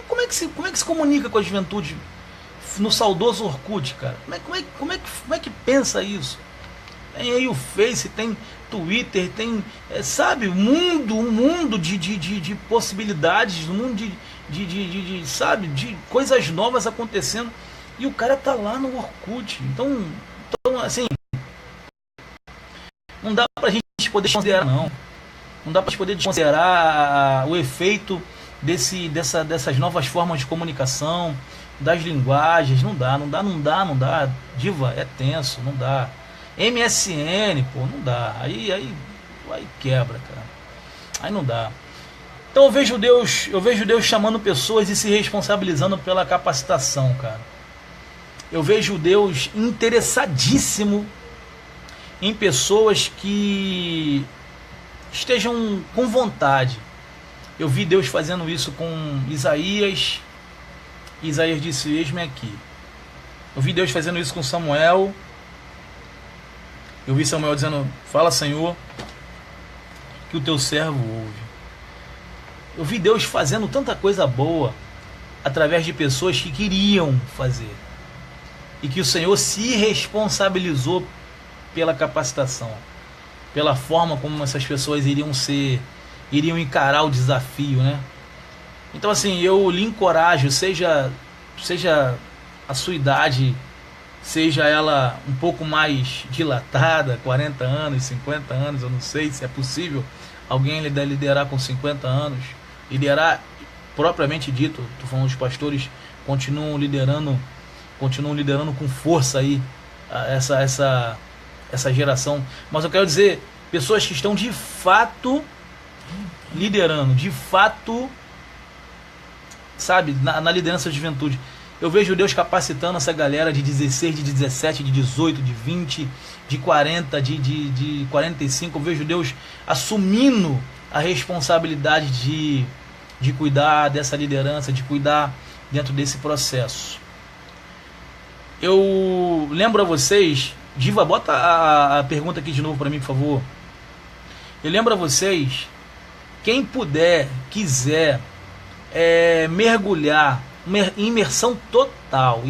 Speaker 1: Como é que se comunica com a juventude no saudoso Orkut, cara? Como é que pensa isso? Tem aí o Face, tem Twitter, tem, sabe, um mundo de possibilidades, um mundo sabe, de coisas novas acontecendo, e o cara tá lá no Orkut. Então assim, não dá pra gente poder considerar, não dá pra gente poder considerar o efeito dessas novas formas de comunicação, das linguagens. Não dá. Diva, é tenso, não dá. MSN, pô, não dá. Aí quebra, cara. Aí não dá. Então eu vejo Deus chamando pessoas e se responsabilizando pela capacitação, cara. Eu vejo Deus interessadíssimo em pessoas que estejam com vontade. Eu vi Deus fazendo isso com Isaías. Isaías disse, eis-me aqui. Eu vi Deus fazendo isso com Samuel. Eu vi Samuel dizendo, fala, Senhor, que o teu servo ouve. Eu vi Deus fazendo tanta coisa boa através de pessoas que queriam fazer, e que o Senhor se responsabilizou pela capacitação, pela forma como essas pessoas iriam encarar o desafio, né? Então assim, eu lhe encorajo, seja a sua idade, seja ela um pouco mais dilatada, 40 anos, 50 anos, eu não sei se é possível alguém liderar com 50 anos, liderar propriamente dito, estou falando, os pastores continuam liderando com força aí essa geração, mas eu quero dizer, pessoas que estão de fato liderando, de fato, sabe, na liderança de juventude. Eu vejo Deus capacitando essa galera de 16, de 17, de 18, de 20, de 40, de 45. Eu vejo Deus assumindo a responsabilidade de cuidar dessa liderança, de cuidar dentro desse processo. Eu lembro a vocês, Diva, bota a pergunta aqui de novo para mim, por favor. Eu lembro a vocês, quem puder, quiser mergulhar, imersão total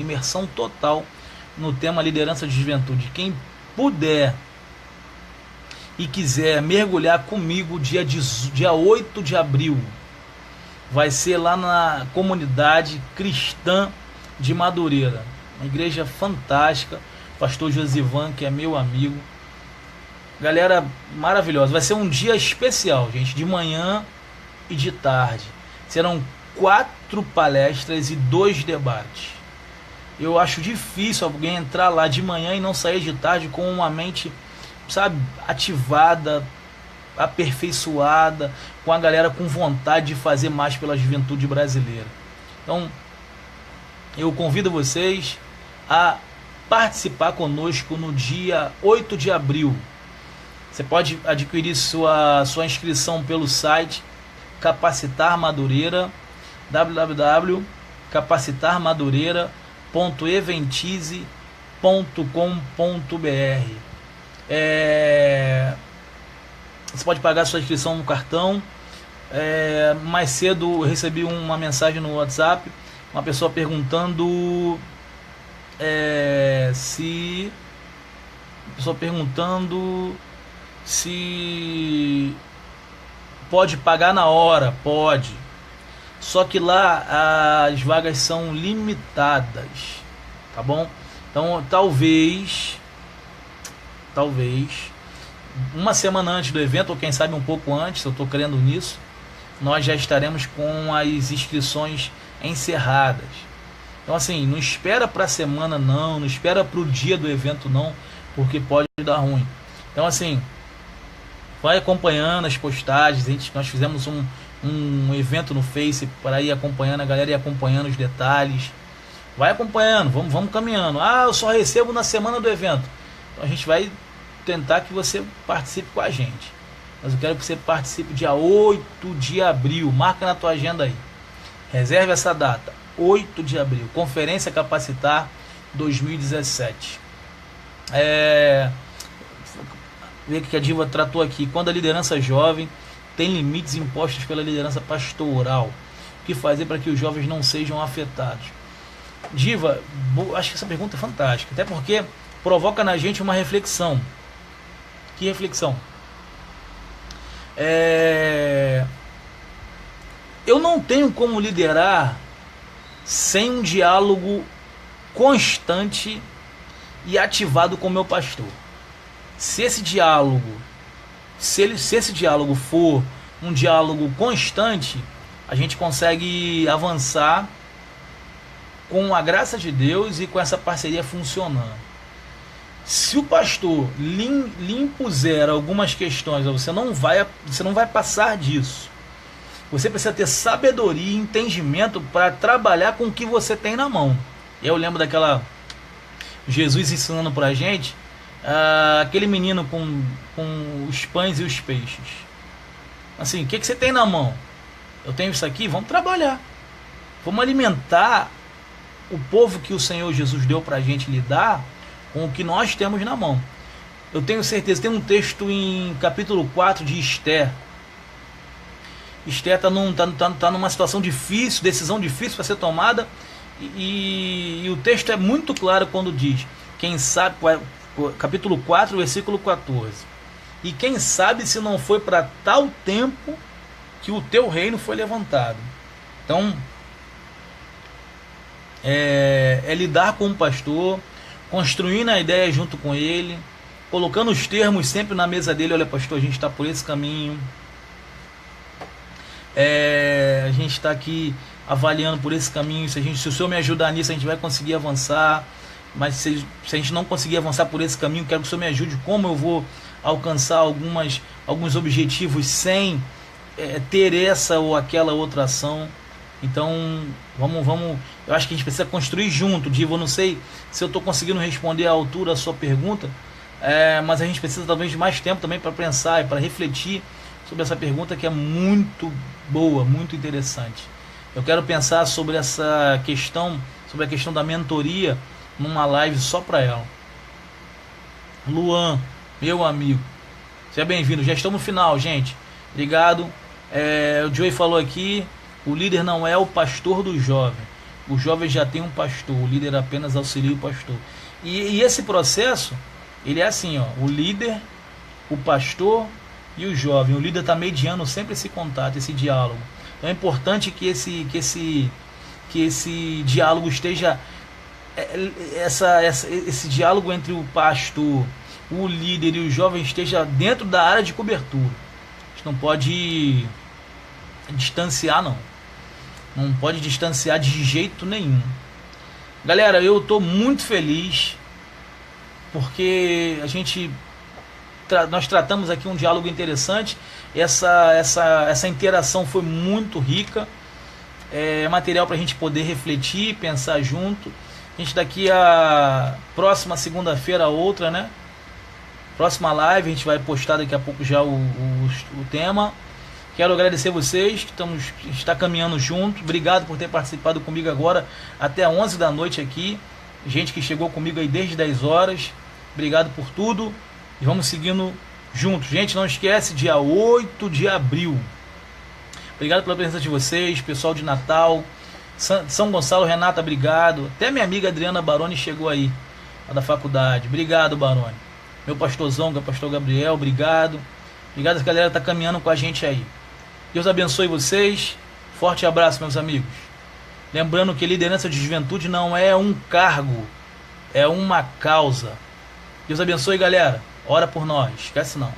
Speaker 1: no tema liderança de juventude. Quem puder e quiser mergulhar comigo dia 8 de abril, vai ser lá na comunidade cristã de Madureira, uma igreja fantástica, pastor Josivan, que é meu amigo, galera maravilhosa. Vai ser um dia especial, gente, de manhã e de tarde. Serão 4 palestras e 2 debates. Eu acho difícil alguém entrar lá de manhã e não sair de tarde com uma mente, sabe, ativada, aperfeiçoada, com a galera com vontade de fazer mais pela juventude brasileira. Então, eu convido vocês a participar conosco no dia 8 de abril. Você pode adquirir sua inscrição pelo site Capacitar Madureira, www.capacitaarmadureira.eventize.com.br. Você pode pagar sua inscrição no cartão. Mais cedo eu recebi uma mensagem no WhatsApp, uma pessoa perguntando se pode pagar na hora. Pode, só que lá as vagas são limitadas, tá bom? Então talvez uma semana antes do evento, ou quem sabe um pouco antes, eu estou crendo nisso, nós já estaremos com as inscrições encerradas. Então assim, não espera para a semana não espera para o dia do evento não, porque pode dar ruim. Então assim, vai acompanhando as postagens. Nós fizemos um evento no Face para ir acompanhando, a galera ir acompanhando os detalhes. Vai acompanhando, vamos caminhando. Eu só recebo na semana do evento. Então a gente vai tentar que você participe com a gente. Mas eu quero que você participe dia 8 de abril. Marca na tua agenda aí. Reserve essa data. 8 de abril. Conferência Capacitar 2017. Ver que a Diva tratou aqui. Quando a liderança jovem tem limites impostos pela liderança pastoral. O que fazer para que os jovens não sejam afetados? Diva, acho que essa pergunta é fantástica. Até porque provoca na gente uma reflexão. Que reflexão? Eu não tenho como liderar sem um diálogo constante e ativado com o meu pastor. Se esse diálogo for um diálogo constante, a gente consegue avançar com a graça de Deus e com essa parceria funcionando. Se o pastor lhe impuser algumas questões, você não vai passar disso. Você precisa ter sabedoria e entendimento para trabalhar com o que você tem na mão. Eu lembro daquela Jesus ensinando para a gente, aquele menino com os pães e os peixes. Assim, o que você tem na mão? Eu tenho isso aqui, vamos trabalhar. Vamos alimentar o povo que o Senhor Jesus deu para a gente lidar com o que nós temos na mão. Eu tenho certeza, tem um texto em capítulo 4 de Esther. Esther está numa situação difícil, decisão difícil para ser tomada, e o texto é muito claro quando diz, quem sabe, capítulo 4, versículo 14, e quem sabe se não foi para tal tempo que o teu reino foi levantado. Então, é lidar com o pastor, construindo a ideia junto com ele, colocando os termos sempre na mesa dele. Olha, pastor, a gente está por esse caminho, a gente está aqui avaliando por esse caminho, se o senhor me ajudar nisso, a gente vai conseguir avançar, mas se a gente não conseguir avançar por esse caminho, quero que o senhor me ajude, como eu vou alcançar alguns objetivos sem ter essa ou aquela outra ação. Então, vamos, eu acho que a gente precisa construir junto. Diva, eu não sei se eu estou conseguindo responder à altura a sua pergunta, mas a gente precisa talvez de mais tempo também para pensar e para refletir sobre essa pergunta, que é muito boa, muito interessante. Eu quero pensar sobre essa questão, sobre a questão da mentoria, numa live só para ela. Luan, meu amigo, seja bem-vindo. Já estamos no final, gente. Obrigado. O Joey falou aqui, o líder não é o pastor do jovem. O jovem já tem um pastor, o líder apenas auxilia o pastor. E esse processo, ele é assim, ó, o líder, o pastor e o jovem. O líder está mediando sempre esse contato, esse diálogo. Então é importante que esse diálogo esteja, esse diálogo entre o pastor, o líder e o jovem esteja dentro da área de cobertura. A gente não pode distanciar, não pode distanciar de jeito nenhum. Galera, eu estou muito feliz porque nós tratamos aqui um diálogo interessante. Essa interação foi muito rica, material para a gente poder refletir, pensar junto. A gente daqui a próxima segunda-feira, outra, né? Próxima live, a gente vai postar daqui a pouco já o tema. Quero agradecer vocês que a gente está caminhando junto. Obrigado por ter participado comigo agora até 11 da noite aqui. Gente que chegou comigo aí desde 10 horas. Obrigado por tudo. E vamos seguindo juntos. Gente, não esquece, dia 8 de abril. Obrigado pela presença de vocês, pessoal de Natal. São Gonçalo, Renata, obrigado. Até minha amiga Adriana Baroni chegou aí, lá da faculdade. Obrigado, Baroni. Meu pastorzão, que é o pastor Gabriel, obrigado. Obrigado, a galera está caminhando com a gente aí. Deus abençoe vocês. Forte abraço, meus amigos. Lembrando que liderança de juventude não é um cargo, é uma causa. Deus abençoe, galera. Ora por nós. Esquece não.